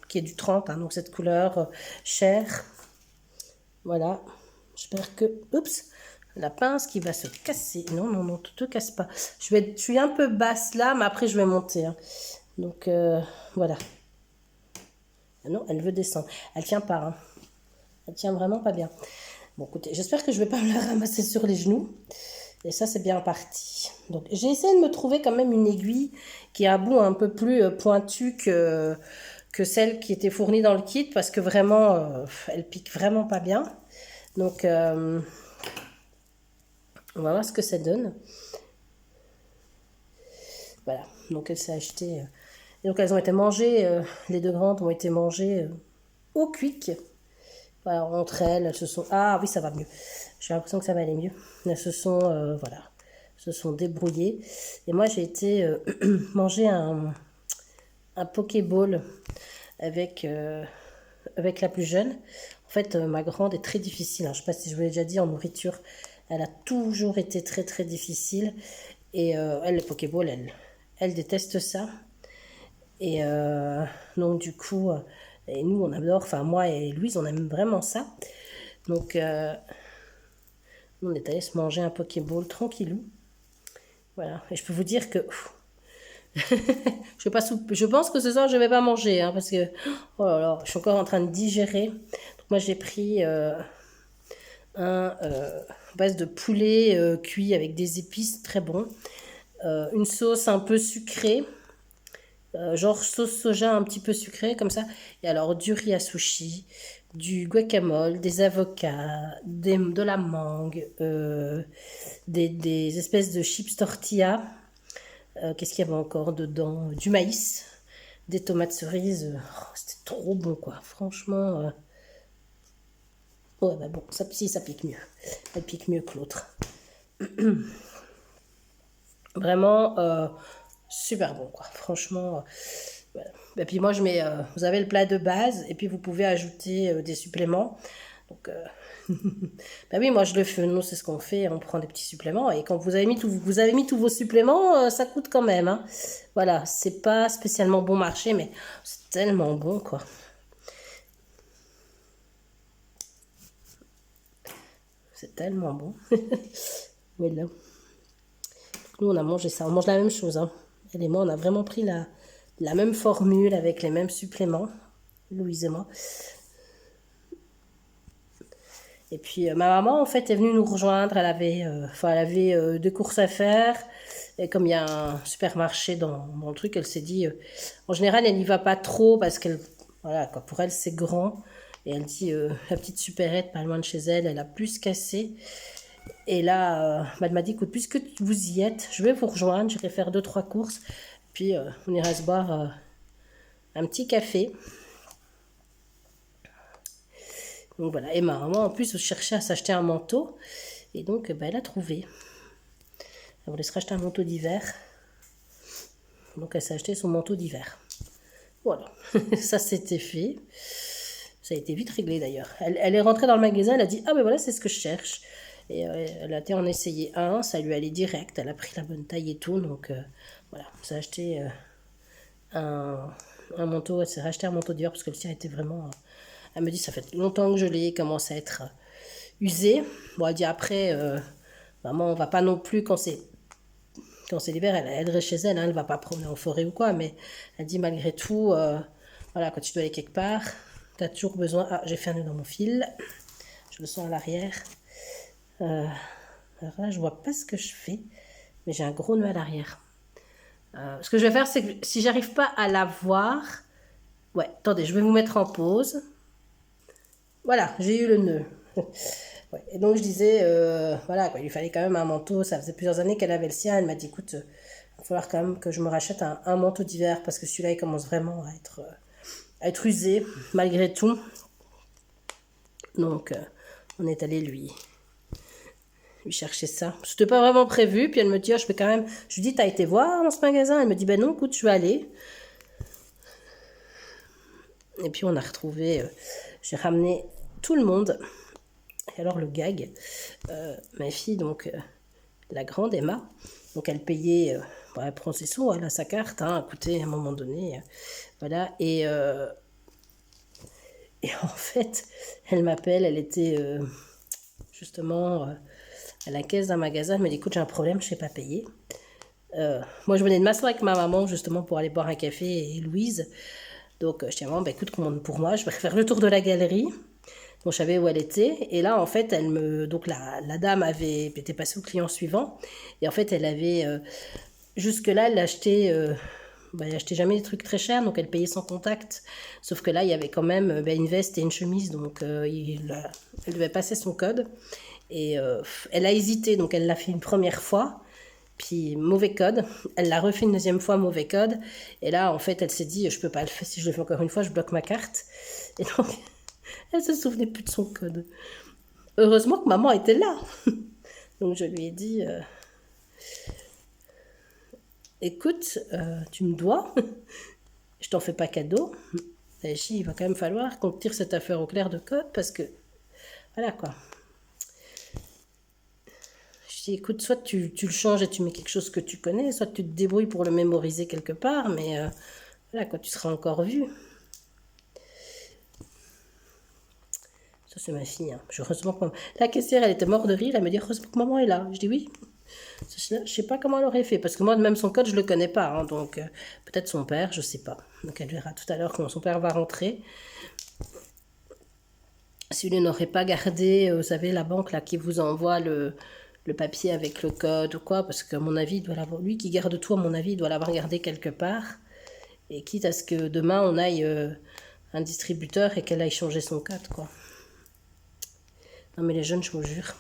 qui est du 30, hein, donc cette couleur chair. Voilà, j'espère que, oups, la pince qui va se casser. Non, tu te casses pas. Je suis un peu basse là, mais après je vais monter. Hein. Donc voilà. Ah non, elle veut descendre. Elle tient pas. Hein. Elle tient vraiment pas bien. Bon, écoutez, j'espère que je vais pas me la ramasser sur les genoux. Et ça, c'est bien parti. Donc, j'ai essayé de me trouver quand même une aiguille qui a un bout un peu plus pointu que celle qui était fournie dans le kit parce que vraiment, elle pique vraiment pas bien. Donc, on va voir ce que ça donne. Voilà, donc elle s'est achetée. Et donc, elles ont été mangées, les deux grandes ont été mangées au quick. Voilà, entre elles, elles se sont... Ah oui, ça va mieux. J'ai l'impression que ça va aller mieux. Elles se sont, voilà, se sont débrouillées. Et moi, j'ai été manger un Pokéball avec, avec la plus jeune. En fait, ma grande est très difficile. Hein. Je ne sais pas si je vous l'ai déjà dit, en nourriture, elle a toujours été très difficile. Et elle, le Pokéball, elle déteste ça. Et donc, du coup, et nous, on adore, enfin, moi et Louise, on aime vraiment ça. Donc, on est allé se manger un Pokéball tranquillou. Voilà. Et je peux vous dire que je, vais pas je pense que ce soir, je vais pas manger. Hein, parce que oh là là, je suis encore en train de digérer. Donc, moi, j'ai pris un base de poulet cuit avec des épices très bon. Une sauce un peu sucrée. Genre sauce soja un petit peu sucrée comme ça. Et alors du riz à sushi, du guacamole, des avocats, de la mangue, des espèces de chips tortilla. Qu'est-ce qu'il y avait encore dedans? Du maïs, des tomates cerises. Oh, c'était trop bon quoi. Franchement. Ouais bah bon, ça pique mieux. Elle pique mieux que l'autre. Vraiment super bon quoi. Franchement. Voilà. Et puis moi je mets, vous avez le plat de base et puis vous pouvez ajouter des suppléments. Donc ben oui moi je le fais, nous c'est ce qu'on fait, on prend des petits suppléments et quand vous avez mis tous vos suppléments, ça coûte quand même. Hein. Voilà, c'est pas spécialement bon marché mais c'est tellement bon quoi. C'est tellement bon. Voilà. Nous on a mangé ça, on mange la même chose. Hein. Elle et moi on a vraiment pris la même formule avec les mêmes suppléments, Louise et moi. Et puis ma maman en fait est venue nous rejoindre. Elle avait, elle avait deux courses à faire Et comme il y a un supermarché dans le truc, elle s'est dit, en général, elle n'y va pas trop parce qu'elle, voilà, quoi, pour elle, c'est grand. Et elle dit, la petite supérette, pas loin de chez elle, elle a plus cassé. Et là, elle m'a dit, écoute, puisque vous y êtes, je vais vous rejoindre, j'irai faire deux, trois courses. Puis, on ira se boire un petit café. Donc voilà, et ma maman, en plus, cherchait à s'acheter un manteau. Et donc, bah, elle a trouvé. Elle voulait se racheter un manteau d'hiver. Donc, elle s'est acheté son manteau d'hiver. Voilà, ça c'était fait. Ça a été vite réglé d'ailleurs. Elle est rentrée dans le magasin, elle a dit ah ben voilà, c'est ce que je cherche. Et elle a été en essayer un, ça lui allait direct, elle a pris la bonne taille et tout. Donc voilà, ça a acheté un, un manteau, elle s'est racheté un manteau d'hiver parce que le sien était vraiment. Elle me dit ça fait longtemps que je l'ai, il commence à être usé. Bon, elle dit après, maman, on va pas non plus quand c'est l'hiver, elle reste chez elle, hein, elle va pas promener en forêt ou quoi, mais elle dit malgré tout, voilà, quand tu dois aller quelque part, tu as toujours besoin. Ah, j'ai fait un nœud dans mon fil, je le sens à l'arrière. Alors là, je vois pas ce que je fais, mais j'ai un gros nœud à l'arrière. Ce que je vais faire, c'est que si j'arrive pas à la voir, ouais, attendez, je vais vous mettre en pause. Voilà, j'ai eu le nœud. Ouais, et donc je disais, voilà, quoi, il lui fallait quand même un manteau. Ça faisait plusieurs années qu'elle avait le sien. Elle m'a dit, écoute, il va falloir quand même que je me rachète un manteau d'hiver parce que celui-là, il commence vraiment à être usé, malgré tout. Donc, on est allé lui chercher ça. C'était pas vraiment prévu. Puis elle me dit, oh, je vais quand même. Je lui dis, t'as été voir dans ce magasin? Elle me dit, ben non, écoute, je vais aller. Et puis on a retrouvé, j'ai ramené tout le monde. Et alors le gag, ma fille, donc la grande Emma, donc elle payait, bon, elle prend ses sous, elle a sa carte, hein, écoutez, à un moment donné, voilà, et en fait, elle m'appelle, elle était justement à la caisse d'un magasin, elle me dit, écoute, j'ai un problème, je ne sais pas payer. Moi, je venais de m'asseoir avec ma maman, justement, pour aller boire un café, et Louise, donc je dis à maman, bah, écoute, commande pour moi, je vais faire le tour de la galerie. Donc, je savais où elle était. Et là, en fait, donc la dame était passée au client suivant. Et en fait, elle avait, jusque-là, elle achetait jamais des trucs très chers, donc elle payait sans contact. Sauf que là, il y avait quand même une veste et une chemise, donc elle devait passer son code. Et elle a hésité, donc elle l'a fait une première fois. Puis mauvais code, elle l'a refait une deuxième fois, mauvais code. Et là, en fait, elle s'est dit, je peux pas le faire. Si je le fais encore une fois, je bloque ma carte. Et donc, elle se souvenait plus de son code. Heureusement que maman était là. Donc je lui ai dit, écoute, tu me dois, je t'en fais pas cadeau. Et il va quand même falloir qu'on tire cette affaire au clair de code parce que, voilà quoi. Je dis, écoute, soit tu le changes et tu mets quelque chose que tu connais, soit tu te débrouilles pour le mémoriser quelque part, mais voilà quoi, tu seras encore vu. Ça, c'est ma fille. Hein. Heureusement que la caissière, elle était morte de rire. Elle me dit, heureusement que maman est là. Je dis oui. Je ne sais pas comment elle aurait fait, parce que moi, même son code, je ne le connais pas. Hein, donc, peut-être son père, je ne sais pas. Donc, elle verra tout à l'heure quand son père va rentrer. S'il n'aurait pas gardé, vous savez, la banque là qui vous envoie le papier avec le code ou quoi, parce qu'à mon avis, il doit l'avoir. Lui qui garde tout, à mon avis, il doit l'avoir gardé quelque part. Et quitte à ce que demain, on aille un distributeur et qu'elle aille changer son code, quoi. Non, mais les jeunes, je vous jure.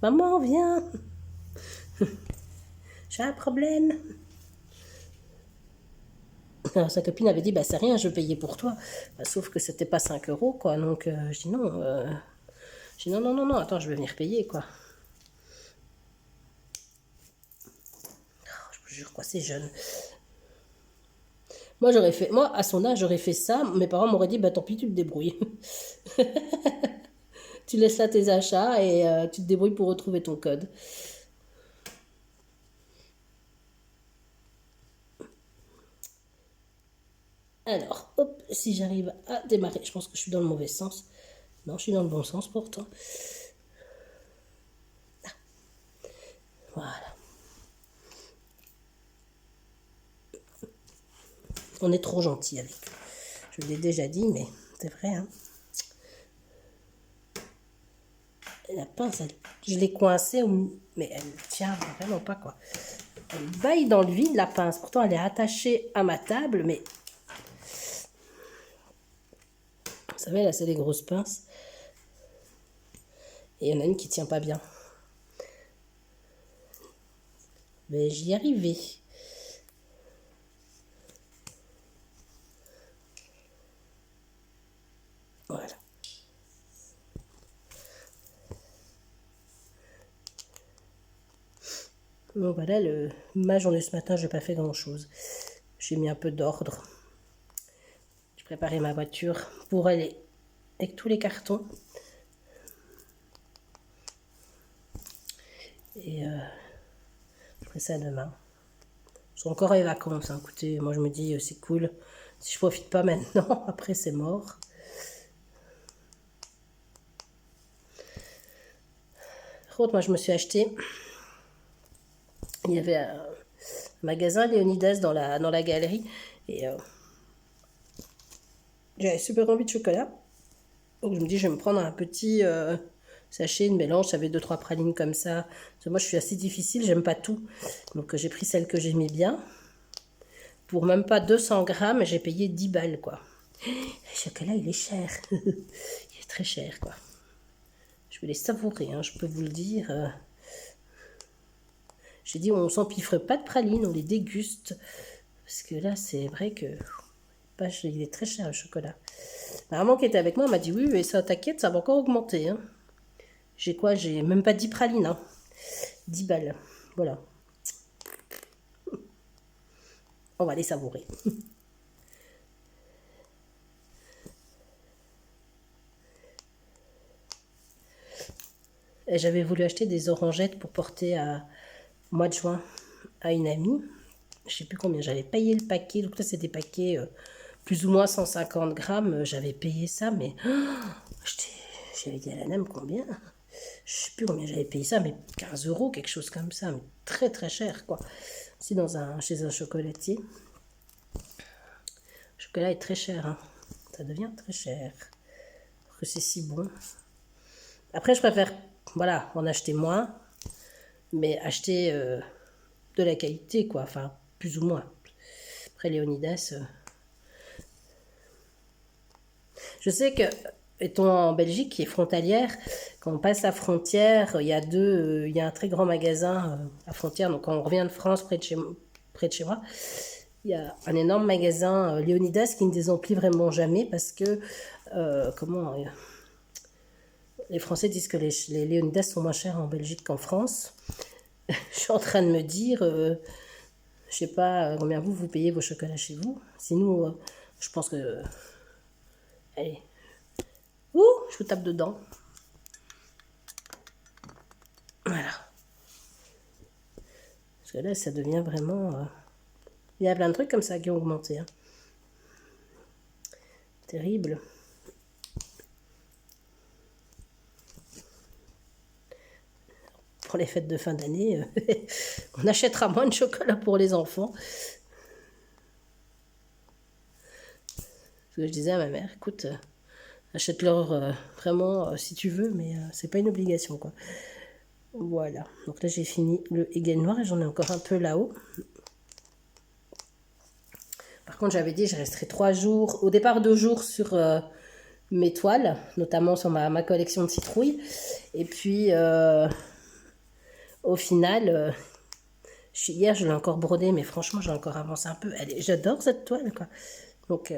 Maman, viens. J'ai un problème. Alors, sa copine avait dit, bah c'est rien, je vais payer pour toi. Bah, sauf que c'était pas 5 euros, quoi. Donc, je dis non. Je dis non, non, non, non, attends, je vais venir payer, quoi. Oh, je vous jure, quoi, c'est jeune. Moi, à son âge, j'aurais fait ça. Mes parents m'auraient dit, bah tant pis, tu te débrouilles. Tu laisses là tes achats et tu te débrouilles pour retrouver ton code. Alors, hop, si j'arrive à démarrer, je pense que je suis dans le mauvais sens. Non, je suis dans le bon sens pourtant. Voilà. On est trop gentil avec eux. Je l'ai déjà dit, mais c'est vrai, hein. La pince, je l'ai coincée, mais elle ne tient vraiment pas, quoi. Elle baille dans le vide, la pince. Pourtant, elle est attachée à ma table, mais... Vous savez, là, c'est des grosses pinces. Et il y en a une qui tient pas bien. Mais j'y arrivais. Voilà. Donc voilà, ma journée ce matin, j'ai pas fait grand chose. J'ai mis un peu d'ordre. J'ai préparé ma voiture pour aller avec tous les cartons. Et je ferai ça demain. Je suis encore les vacances. Hein. Écoutez, moi je me dis, c'est cool. Si je profite pas maintenant, après c'est mort. Par contre, moi je me suis acheté. Il y avait un magasin Léonidas dans la galerie. Et j'avais super envie de chocolat. Donc je me dis, je vais me prendre un petit sachet, une mélange. J'avais 2-3 pralines comme ça. Parce que moi, je suis assez difficile, j'aime pas tout. Donc j'ai pris celle que j'aimais bien. Pour même pas 200 grammes, j'ai payé 10 balles, quoi. Le chocolat, il est cher. Il est très cher, quoi. Je vais les savourer, hein, je peux vous le dire. J'ai dit, on s'empiffre pas de pralines, on les déguste. Parce que là, c'est vrai que... il est très cher, le chocolat. La maman qui était avec moi m'a dit, oui, mais ça t'inquiète, ça va encore augmenter. Hein. J'ai quoi? J'ai même pas 10 pralines. Hein. 10 balles. Voilà. On va les savourer. J'avais voulu acheter des orangettes pour porter au mois de juin à une amie. Je sais plus combien. J'avais payé le paquet. Donc là, c'est des paquets plus ou moins 150 grammes. J'avais payé ça, mais j'avais dit à la dame combien? Je sais plus combien j'avais payé ça, mais 15 euros, quelque chose comme ça. Mais très très cher, quoi. C'est chez un chocolatier. Le chocolat est très cher. Hein. Ça devient très cher. Parce que c'est si bon. Après, je préfère, voilà, en acheter moins, mais acheter de la qualité, quoi. Enfin, plus ou moins. Après, Léonidas, je sais que, étant en Belgique, qui est frontalière, quand on passe la frontière, il y a un très grand magasin à frontière. Donc, quand on revient de France, près de chez moi, il y a un énorme magasin Léonidas qui ne désemplit vraiment jamais parce que, les Français disent que les Léonidas sont moins chers en Belgique qu'en France. Je suis en train de me dire, je sais pas combien vous payez vos chocolats chez vous. Si nous, je pense que... allez. Ouh, je vous tape dedans. Voilà. Parce que là, ça devient vraiment... Il y a plein de trucs comme ça qui ont augmenté. Hein. Terrible. Pour les fêtes de fin d'année, on achètera moins de chocolat pour les enfants. Parce que je disais à ma mère, écoute, achète-leur vraiment si tu veux, mais c'est pas une obligation, quoi. Voilà. Donc là, j'ai fini le Hegel noir et j'en ai encore un peu là-haut. Par contre, j'avais dit, je resterai 3 jours, au départ 2 jours sur mes toiles, notamment sur ma collection de citrouilles. Et puis, au final, hier, je l'ai encore brodée, mais franchement, j'ai encore avancé un peu. J'adore cette toile, quoi. Donc,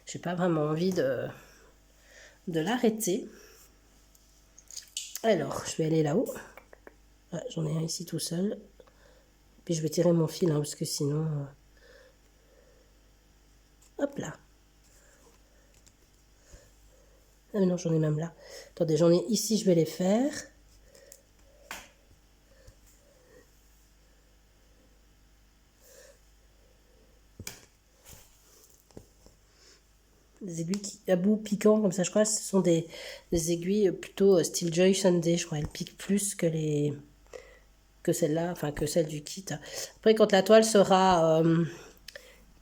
j'ai pas vraiment envie de l'arrêter. Alors, je vais aller là-haut. Ah, j'en ai un ici tout seul. Puis je vais tirer mon fil, hein, parce que sinon... hop là. Ah mais non, j'en ai même là. Attendez, j'en ai ici, je vais les faire. Des aiguilles à bout piquant, comme ça, je crois. Ce sont des aiguilles plutôt style Joy Sunday, je crois. Elles piquent plus que celle-là, enfin que celle du kit. Après, quand la toile sera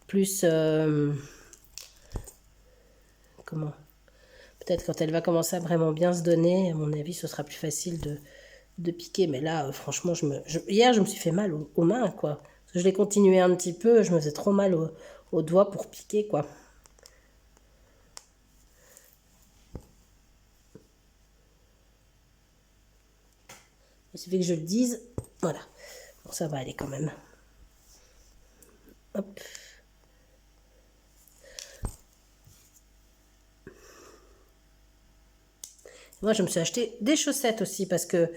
plus... comment? Peut-être quand elle va commencer à vraiment bien se donner, à mon avis, ce sera plus facile de piquer. Mais là, franchement, hier, je me suis fait mal aux mains, quoi. Je l'ai continué un petit peu, je me faisais trop mal aux doigts pour piquer, quoi. Il suffit que je le dise. Voilà. Bon, ça va aller quand même. Hop. Moi, je me suis acheté des chaussettes aussi parce que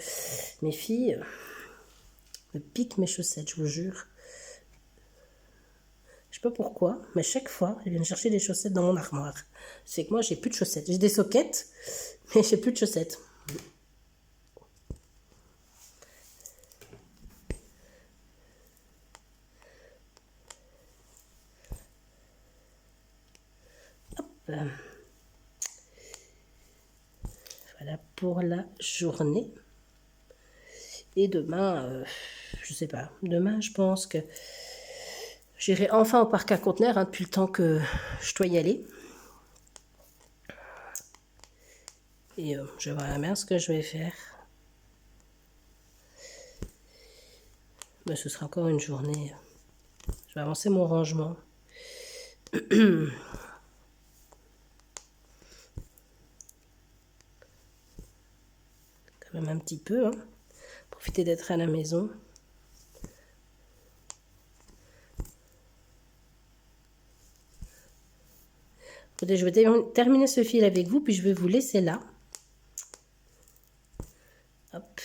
mes filles me piquent mes chaussettes, je vous jure. Je sais pas pourquoi, mais chaque fois, elles viennent chercher des chaussettes dans mon armoire. C'est que moi, j'ai plus de chaussettes. J'ai des soquettes, mais j'ai plus de chaussettes. Hop. Voilà pour la journée. Et demain, je sais pas. Demain, je pense que j'irai enfin au parc à conteneurs depuis le temps que je dois y aller. Et je vais voir bien ce que je vais faire. Mais ce sera encore une journée. Je vais avancer mon rangement. Quand même un petit peu. Hein. Profiter d'être à la maison. Écoutez, je vais terminer ce fil avec vous, puis je vais vous laisser là. Hop.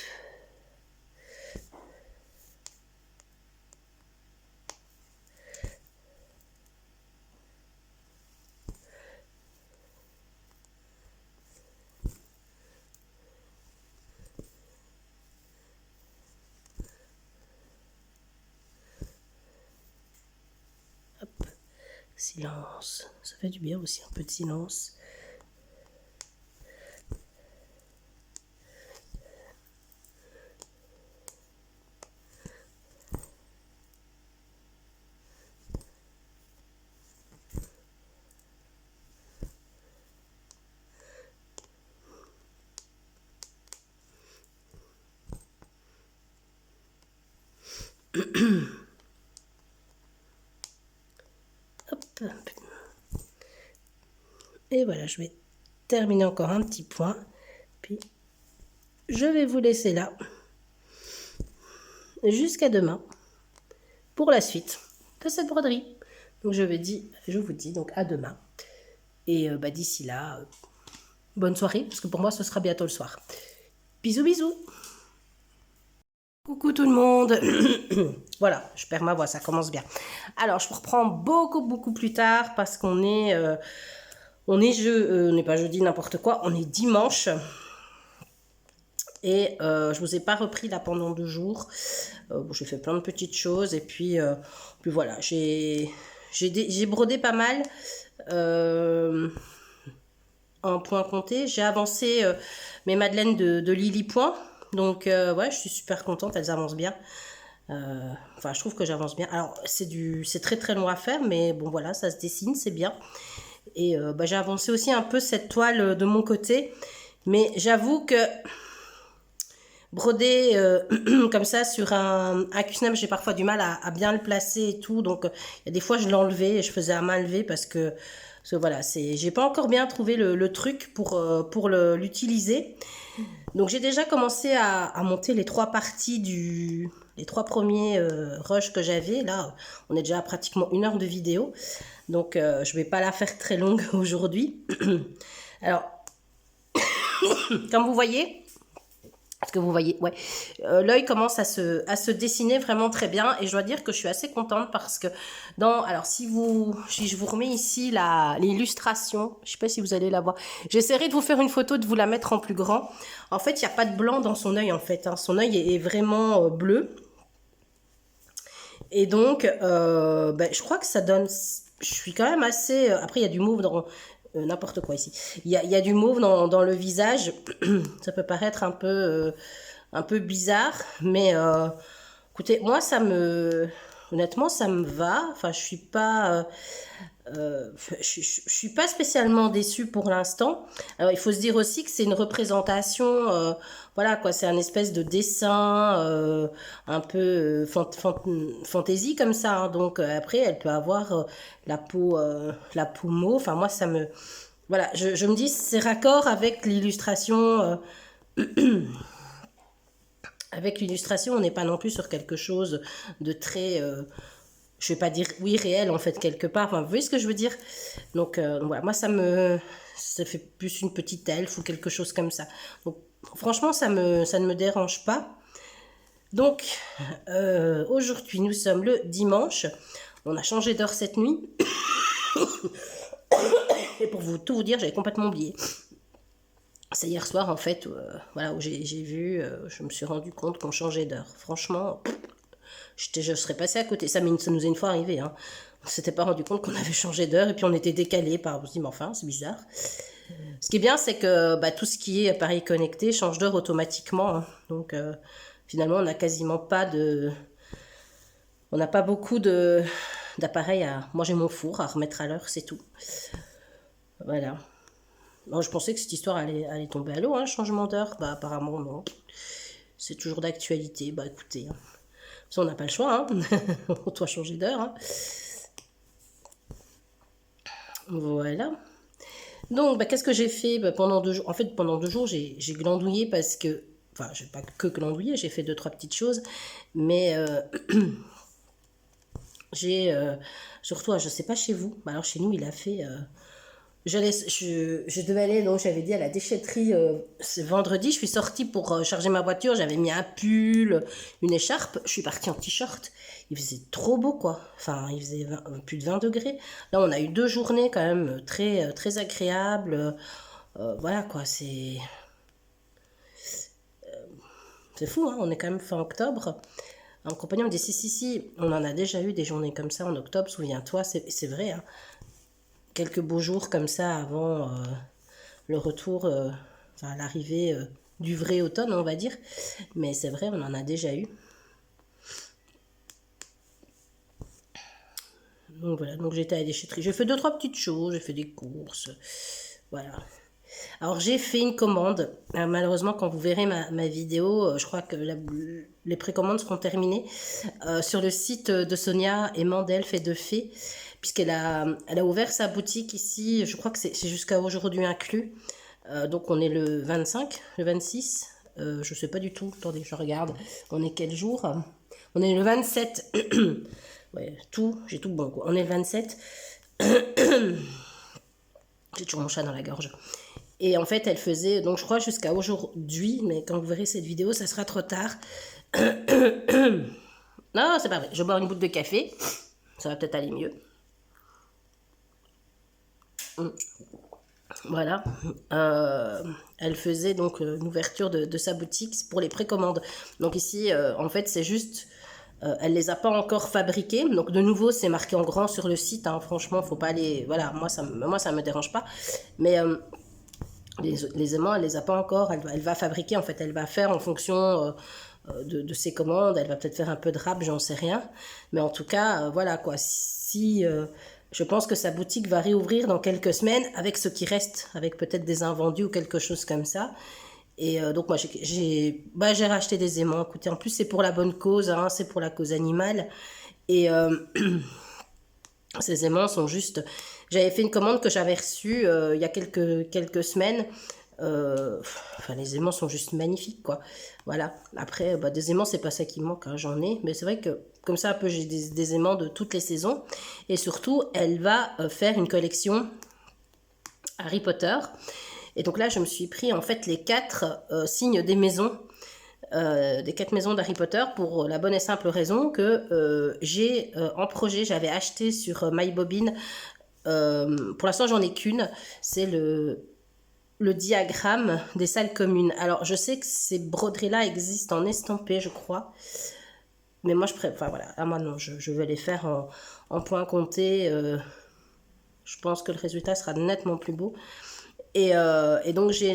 Hop. Silence. Ça fait du bien aussi, un peu de silence. Hop. Et voilà, je vais terminer encore un petit point. Puis, je vais vous laisser là. Jusqu'à demain. Pour la suite de cette broderie. Donc, je vous dis donc à demain. Et d'ici là, bonne soirée. Parce que pour moi, ce sera bientôt le soir. Bisous, bisous. Coucou tout le monde. Voilà, je perds ma voix, ça commence bien. Alors, je reprends beaucoup plus tard parce qu'on est... on n'est pas jeudi, n'importe quoi, on est dimanche. Et je vous ai pas repris là pendant 2 jours. Bon, j'ai fait plein de petites choses. Et puis voilà, j'ai brodé pas mal en point compté. J'ai avancé mes madeleines de Lily Point. Donc ouais, je suis super contente, elles avancent bien. Enfin, je trouve que j'avance bien. Alors, c'est très long à faire, mais bon, voilà, ça se dessine, c'est bien. Et j'ai avancé aussi un peu cette toile de mon côté. Mais j'avoue que broder comme ça sur un custom, j'ai parfois du mal à bien le placer et tout. Donc, il y a des fois, je l'enlevais et je faisais à main levée parce que voilà, j'ai pas encore bien trouvé le truc pour l'utiliser. Donc, j'ai déjà commencé à monter les 3 parties les 3 premiers rushs que j'avais. Là, on est déjà à pratiquement 1 heure de vidéo. Donc, je vais pas la faire très longue aujourd'hui. Alors, comme vous voyez... Est-ce que vous voyez, ouais, l'œil commence à se dessiner vraiment très bien et je dois dire que je suis assez contente parce que alors si je vous remets ici l'illustration, je sais pas si vous allez la voir, j'essaierai de vous faire une photo, de vous la mettre en plus grand. En fait, il n'y a pas de blanc dans son œil en fait, hein. Son œil est vraiment bleu et donc je crois que ça donne, je suis quand même assez, après il y a du mauve dans... n'importe quoi ici. Il y a du mauve dans le visage. Ça peut paraître un peu bizarre, mais écoutez, moi ça me honnêtement, ça me va. Enfin, je suis pas spécialement déçue pour l'instant. Alors, il faut se dire aussi que c'est une représentation, voilà quoi, c'est un espèce de dessin un peu fantaisie comme ça, hein. Donc après, elle peut avoir la peau mauve. Enfin, moi, ça me, voilà, je me dis c'est raccord avec l'illustration. Avec l'illustration, on n'est pas non plus sur quelque chose de très je vais pas dire oui réel en fait quelque part, enfin, vous voyez ce que je veux dire. Donc voilà, moi ça fait plus une petite elfe ou quelque chose comme ça. Donc franchement ça ne me dérange pas. Donc aujourd'hui nous sommes le dimanche, on a changé d'heure cette nuit et pour tout vous dire, j'avais complètement oublié. C'est hier soir en fait voilà, où j'ai vu, je me suis rendu compte qu'on changeait d'heure. Franchement, je serais passé à côté. Ça nous est une fois arrivé, hein. On s'était pas rendu compte qu'on avait changé d'heure et puis on était décalé par. On se dit, mais enfin, c'est bizarre. Ce qui est bien, c'est que bah, tout ce qui est appareil connecté change d'heure automatiquement, hein. Donc finalement, on n'a quasiment pas de. On n'a pas beaucoup d'appareils à. Moi, j'ai mon four à remettre à l'heure, c'est tout. Voilà. Bon, je pensais que cette histoire allait tomber à l'eau, hein, changement d'heure. Bah, apparemment, non. C'est toujours d'actualité. Bah, écoutez, hein. Ça, on n'a pas le choix, hein. On doit changer d'heure, hein. Voilà. Donc, bah, qu'est-ce que j'ai fait bah, pendant 2 jours? En fait, pendant 2 jours, j'ai glandouillé parce que. Enfin, je n'ai pas que glandouillé, j'ai fait 2, 3 petites choses. Mais j'ai. Surtout, je ne sais pas chez vous. Bah, alors, chez nous, il a fait. Je devais aller, donc j'avais dit à la déchetterie, ce vendredi, je suis sortie pour charger ma voiture, j'avais mis un pull, une écharpe, je suis partie en t-shirt, il faisait trop beau quoi, enfin il faisait plus de 20 degrés, là on a eu 2 journées quand même très agréables, voilà quoi, c'est fou, hein, on est quand même fin octobre. Un compagnon me dit si, on en a déjà eu des journées comme ça en octobre, souviens-toi, c'est vrai, hein. Quelques beaux jours comme ça avant le retour, enfin l'arrivée du vrai automne, on va dire. Mais c'est vrai, on en a déjà eu. Donc voilà, donc j'étais à la déchetterie. J'ai fait 2, 3 petites choses, j'ai fait des courses. Voilà. Alors j'ai fait une commande. Malheureusement, quand vous verrez ma vidéo, je crois que les précommandes seront terminées sur le site de Sonia et Mandelf et de Fée, puisqu'elle a ouvert sa boutique ici. Je crois que c'est jusqu'à aujourd'hui inclus. Donc on est le 25, le 26. Je sais pas du tout. Attendez, je regarde. On est quel jour? On est le 27. Ouais, j'ai tout bon quoi. On est le 27. J'ai toujours mon chat dans la gorge. Et en fait, elle faisait, donc je crois jusqu'à aujourd'hui, mais quand vous verrez cette vidéo, ça sera trop tard. Non, c'est pas vrai. Je bois une goutte de café. Ça va peut-être aller mieux. Voilà. Elle faisait donc une ouverture de sa boutique pour les précommandes. Donc ici, en fait, c'est juste. Elle les a pas encore fabriqués. Donc de nouveau, c'est marqué en grand sur le site, hein. Franchement, faut pas aller. Voilà, moi, ça me dérange pas. Mais les aimants, elle les a pas encore. Elle va fabriquer, en fait. Elle va faire en fonction de ses commandes. Elle va peut-être faire un peu de rap, j'en sais rien. Mais en tout cas, voilà quoi. Si. Je pense que sa boutique va réouvrir dans quelques semaines avec ce qui reste, avec peut-être des invendus ou quelque chose comme ça. Et donc moi j'ai racheté des aimants. Écoutez, en plus c'est pour la bonne cause, hein, c'est pour la cause animale. Et ces aimants sont juste. J'avais fait une commande que j'avais reçue il y a quelques semaines. Enfin, les aimants sont juste magnifiques, quoi. Voilà. Après, bah, des aimants, c'est pas ça qui me manque, hein, j'en ai. Mais c'est vrai que, comme ça, un peu, j'ai des aimants de toutes les saisons. Et surtout, elle va faire une collection Harry Potter. Et donc là, je me suis pris, en fait, les 4 signes des maisons. Des 4 maisons d'Harry Potter pour la bonne et simple raison que j'ai en projet, j'avais acheté sur MyBobine. Pour l'instant, j'en ai qu'une. C'est le diagramme des salles communes. Alors, je sais que ces broderies-là existent en estampé, je crois. Mais moi, je préfère. Enfin, voilà. Ah, moi, non, je vais les faire en point compté. Je pense que le résultat sera nettement plus beau. Et donc, j'ai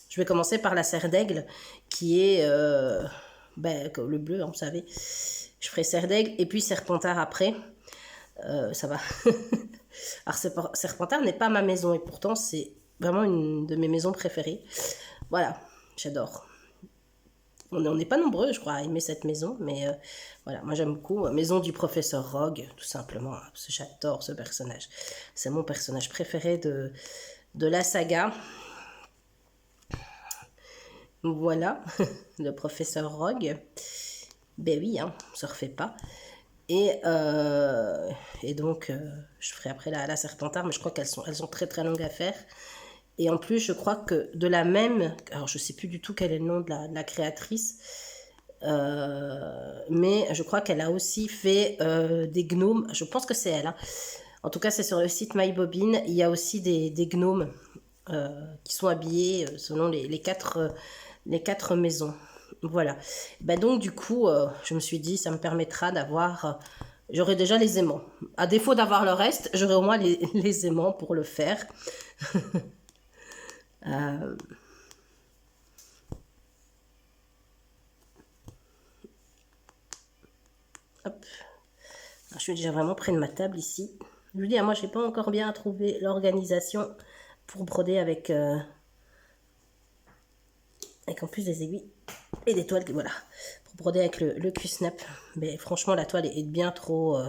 je vais commencer par la serre d'aigle, qui est ben, le bleu, hein, vous savez. Je ferai Serre d'Aigle et puis Serpentard après. Ça va. Alors Serpentard n'est pas ma maison et pourtant c'est vraiment une de mes maisons préférées. Voilà, j'adore. On n'est pas nombreux, je crois, à aimer cette maison, mais voilà, moi j'aime beaucoup. Maison du professeur Rogue, tout simplement, hein, parce que j'adore ce personnage. C'est mon personnage préféré de la saga. Voilà, le professeur Rogue. Ben oui, hein, on se refait pas. Et donc, je ferai après la Serpentard, mais je crois qu'elles sont très très longues à faire. Et en plus, je crois que de la même, alors je sais plus du tout quel est le nom de la créatrice, mais je crois qu'elle a aussi fait des gnomes, je pense que c'est elle, hein. En tout cas c'est sur le site MyBobine, il y a aussi des gnomes qui sont habillés selon les quatre maisons. Voilà. Ben donc du coup, je me suis dit, ça me permettra d'avoir... j'aurai déjà les aimants. À défaut d'avoir le reste, j'aurai au moins les aimants pour le faire. Hop. Alors, je suis déjà vraiment près de ma table ici. Je vous dis, moi, je n'ai pas encore bien trouvé l'organisation pour broder avec en plus des aiguilles et des toiles. Voilà, pour broder avec le Q-Snap. Mais franchement, la toile est bien trop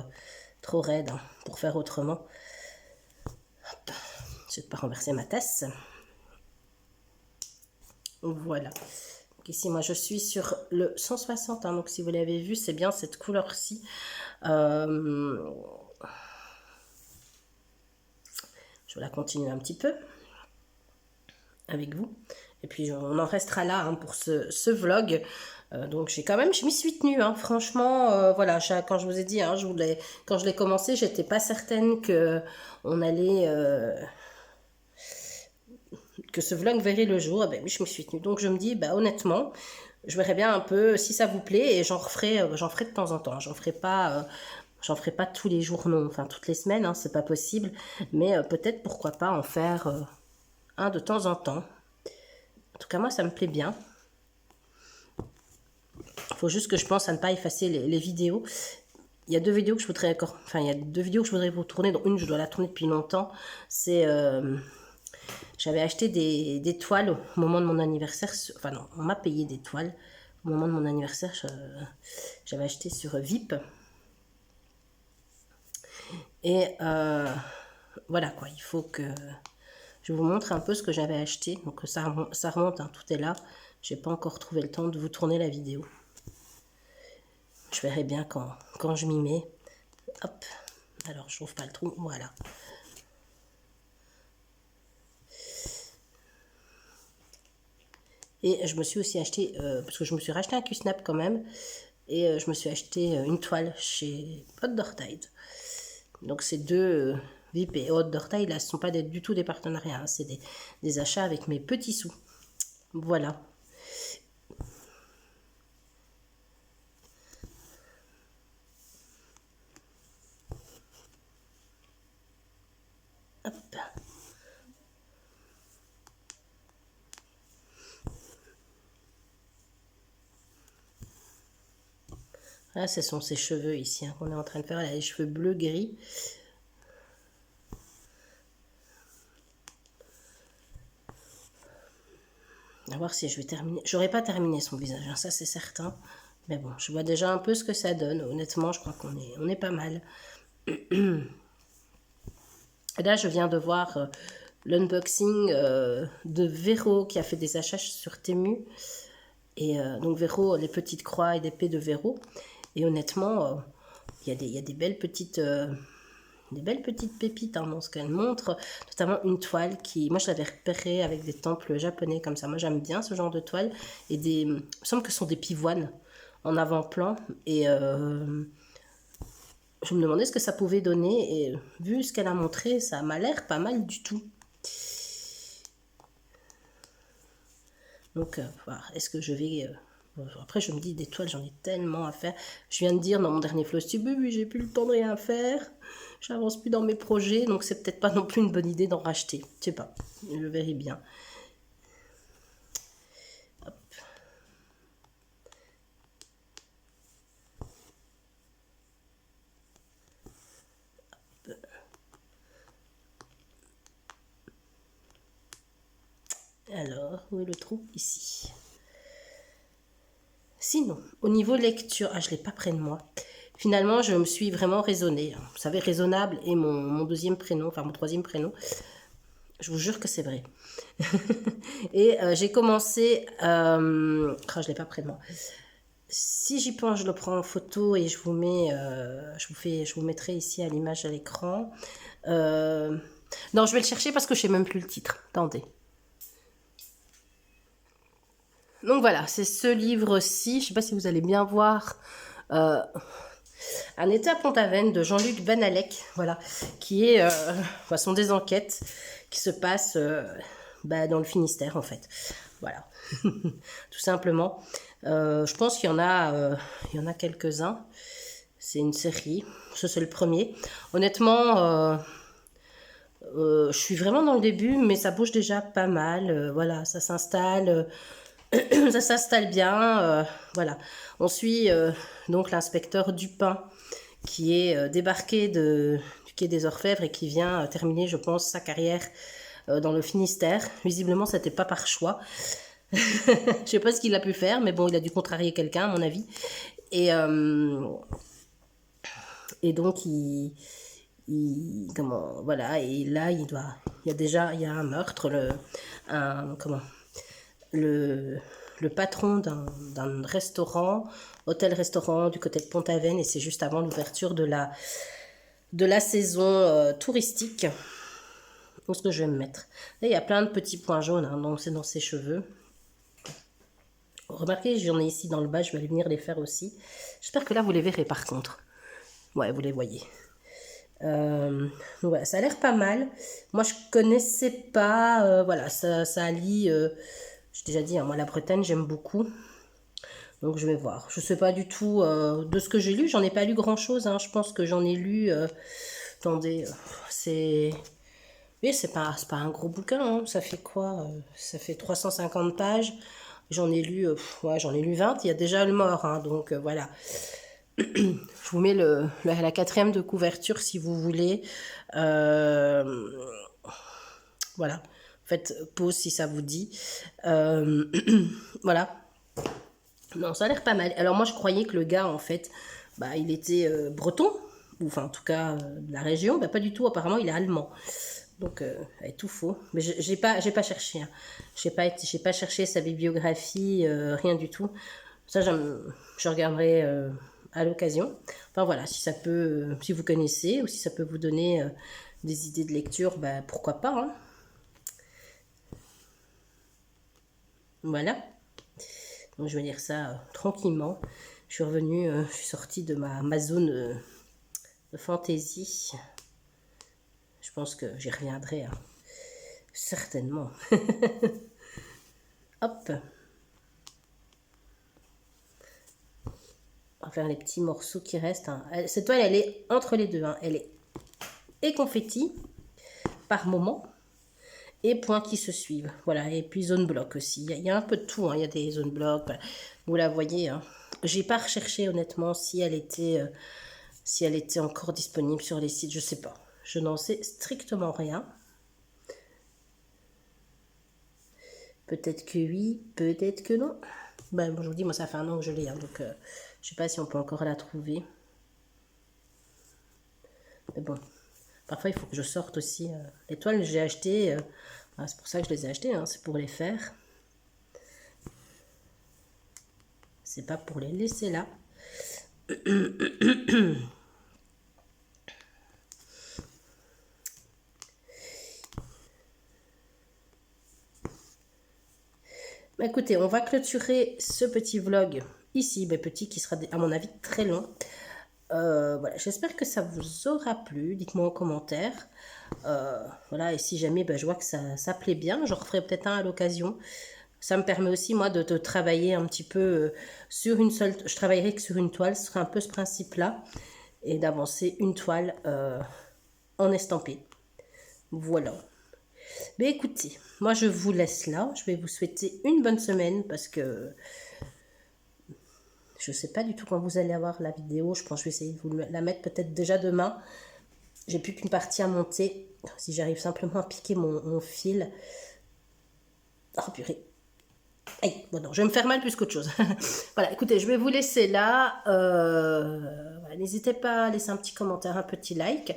raide hein, pour faire autrement. Hop. Je ne vais pas renverser ma tasse. Voilà. Donc ici, moi, je suis sur le 160. Hein, donc, si vous l'avez vu, c'est bien cette couleur-ci. Je vais la continuer un petit peu avec vous. Et puis, on en restera là hein, pour ce vlog. Donc, je m'y suis tenue. Hein, franchement, voilà, quand je vous ai dit, hein, quand je l'ai commencé, j'étais pas certaine que on allait... que ce vlog verrait le jour. Eh ben oui, je me suis tenue. Donc je me dis, bah honnêtement, je verrai bien un peu si ça vous plaît et j'en ferai de temps en temps. J'en ferai pas tous les jours, non, enfin toutes les semaines, hein, c'est pas possible. Mais peut-être pourquoi pas en faire un de temps en temps. En tout cas, moi, ça me plaît bien. Il faut juste que je pense à ne pas effacer les vidéos. Il y a deux vidéos que je voudrais vous tourner. Donc une, je dois la tourner depuis longtemps. C'est j'avais acheté des toiles au moment de mon anniversaire. Enfin non, on m'a payé des toiles. Au moment de mon anniversaire, j'avais acheté sur VIP. Et voilà quoi, il faut que je vous montre un peu ce que j'avais acheté. Donc ça remonte, hein, tout est là. J'ai pas encore trouvé le temps de vous tourner la vidéo. Je verrai bien quand je m'y mets. Hop, alors je n'ouvre pas le trou, voilà. Et je me suis aussi acheté, parce que je me suis racheté un Q-Snap quand même, et je me suis acheté une toile chez Hot Dortide. Donc ces deux, VIP et Hot Dortide, là, ce ne sont pas du tout des partenariats, hein, c'est des achats avec mes petits sous. Voilà. Hop. Là, ce sont ses cheveux ici hein, qu'on est en train de faire. Elle a les cheveux bleu-gris. À voir si je vais terminer. J'aurais pas terminé son visage, hein, ça c'est certain. Mais bon, je vois déjà un peu ce que ça donne. Honnêtement, je crois on est pas mal. Et là, je viens de voir l'unboxing de Véro qui a fait des achats sur Temu. Et donc Véro, les petites croix et d'épée de Véro. Et honnêtement, il y a des belles petites pépites hein, dans ce qu'elle montre, notamment une toile qui, moi je l'avais repérée avec des temples japonais comme ça. Moi j'aime bien ce genre de toile. Et il me semble que ce sont des pivoines en avant-plan. Et je me demandais ce que ça pouvait donner. Et vu ce qu'elle a montré, ça m'a l'air pas mal du tout. Donc, voilà, est-ce que je vais... après, je me dis, des toiles, j'en ai tellement à faire. Je viens de dire dans mon dernier Flosstube, oui, j'ai plus le temps de rien faire. J'avance plus dans mes projets, donc c'est peut-être pas non plus une bonne idée d'en racheter. Je sais pas, je verrai bien. Hop. Alors, où est le trou? Ici. Sinon, au niveau lecture, je ne l'ai pas près de moi. Finalement, je me suis vraiment raisonnée. Vous savez, raisonnable est mon deuxième prénom, enfin mon troisième prénom. Je vous jure que c'est vrai. Et j'ai commencé... je ne l'ai pas près de moi. Si j'y pense, je le prends en photo et je vous mets... je vous mettrai ici à l'image à l'écran. Non, je vais le chercher parce que je ne sais même plus le titre. Attendez. Donc voilà, c'est ce livre-ci. Je ne sais pas si vous allez bien voir... Un été à Pont-Aven de Jean-Luc Banalec, voilà, qui est, sont des enquêtes qui se passent dans le Finistère en fait, voilà, tout simplement. Je pense qu'il y en a quelques-uns. C'est une série, ça c'est le premier. Honnêtement, je suis vraiment dans le début, mais ça bouge déjà pas mal. Voilà, ça s'installe. Ça s'installe bien, voilà. On suit donc l'inspecteur Dupin qui est débarqué du quai des Orfèvres et qui vient terminer, je pense, sa carrière dans le Finistère. Visiblement, c'était pas par choix. Je sais pas ce qu'il a pu faire, mais bon, il a dû contrarier quelqu'un, à mon avis. Et donc, comment, voilà, et là, il y a un meurtre, le patron d'un restaurant, hôtel-restaurant du côté de Pont-Aven, et c'est juste avant l'ouverture de la saison touristique. Où est-ce que je vais me mettre? Là, il y a plein de petits points jaunes, hein, donc c'est dans ses cheveux. Remarquez, j'en ai ici dans le bas, je vais aller venir les faire aussi. J'espère que là, vous les verrez par contre. Ouais, vous les voyez. Ouais, ça a l'air pas mal. Moi, je connaissais pas. Voilà, ça allie. J'ai déjà dit, hein, moi, la Bretagne, j'aime beaucoup. Donc, je vais voir. Je sais pas du tout de ce que j'ai lu. J'en ai pas lu grand-chose. Hein. Je pense que j'en ai lu. Attendez, c'est. Oui, c'est pas un gros bouquin. Hein. Ça fait quoi ça fait 350 pages. J'en ai lu, ouais, j'en ai lu 20. Il y a déjà le mort. Hein, donc, voilà. Je vous mets la quatrième de couverture si vous voulez. Voilà. Faites pause si ça vous dit. Voilà. Non, ça a l'air pas mal. Alors moi, je croyais que le gars, en fait, il était breton. Ou enfin, en tout cas, de la région. Pas du tout. Apparemment, il est allemand. Donc, tout faux. Mais j'ai pas cherché. Hein. J'ai pas cherché sa bibliographie, rien du tout. Ça, je regarderai à l'occasion. Enfin voilà, si ça peut, si vous connaissez ou si ça peut vous donner des idées de lecture, pourquoi pas. Hein. Voilà. Donc je vais lire ça tranquillement. Je suis revenue, je suis sortie de ma zone de fantaisie. Je pense que j'y reviendrai. Hein. Certainement. Hop. On va faire les petits morceaux qui restent. Hein. Cette toile, elle est entre les deux. Hein. Elle est et confetti par moment et points qui se suivent. Voilà, et puis zone bloc aussi. Il y a un peu de tout. Hein. Il y a des zones blocs. Voilà. Vous la voyez. Hein. J'ai pas recherché honnêtement si elle était encore disponible sur les sites. Je sais pas. Je n'en sais strictement rien. Peut-être que oui, peut-être que non. Bon, je vous dis, moi ça fait un an que je l'ai. Hein, donc je sais pas si on peut encore la trouver. Mais bon. Parfois, il faut que je sorte aussi. Les toiles, j'ai acheté. C'est pour ça que je les ai achetées. Hein, c'est pour les faire. C'est pas pour les laisser là. Écoutez, on va clôturer ce petit vlog ici. Petit qui sera, à mon avis, très long. Voilà, j'espère que ça vous aura plu. Dites-moi en commentaire. Voilà, et si jamais je vois que ça plaît bien, j'en referai peut-être un à l'occasion. Ça me permet aussi, moi, de travailler un petit peu sur une seule... Je travaillerai que sur une toile, ce sera un peu ce principe-là. Et d'avancer une toile en estampé. Voilà. Mais écoutez, moi, je vous laisse là. Je vais vous souhaiter une bonne semaine parce que... Je ne sais pas du tout quand vous allez avoir la vidéo. Je pense que je vais essayer de vous la mettre peut-être déjà demain. J'ai plus qu'une partie à monter. Si j'arrive simplement à piquer mon fil. Oh purée. Aïe, bon non, je vais me faire mal plus qu'autre chose. Voilà, écoutez, je vais vous laisser là. Voilà, n'hésitez pas à laisser un petit commentaire, un petit like,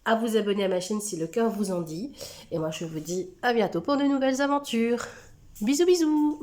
à vous abonner à ma chaîne si le cœur vous en dit. Et moi, je vous dis à bientôt pour de nouvelles aventures. Bisous, bisous!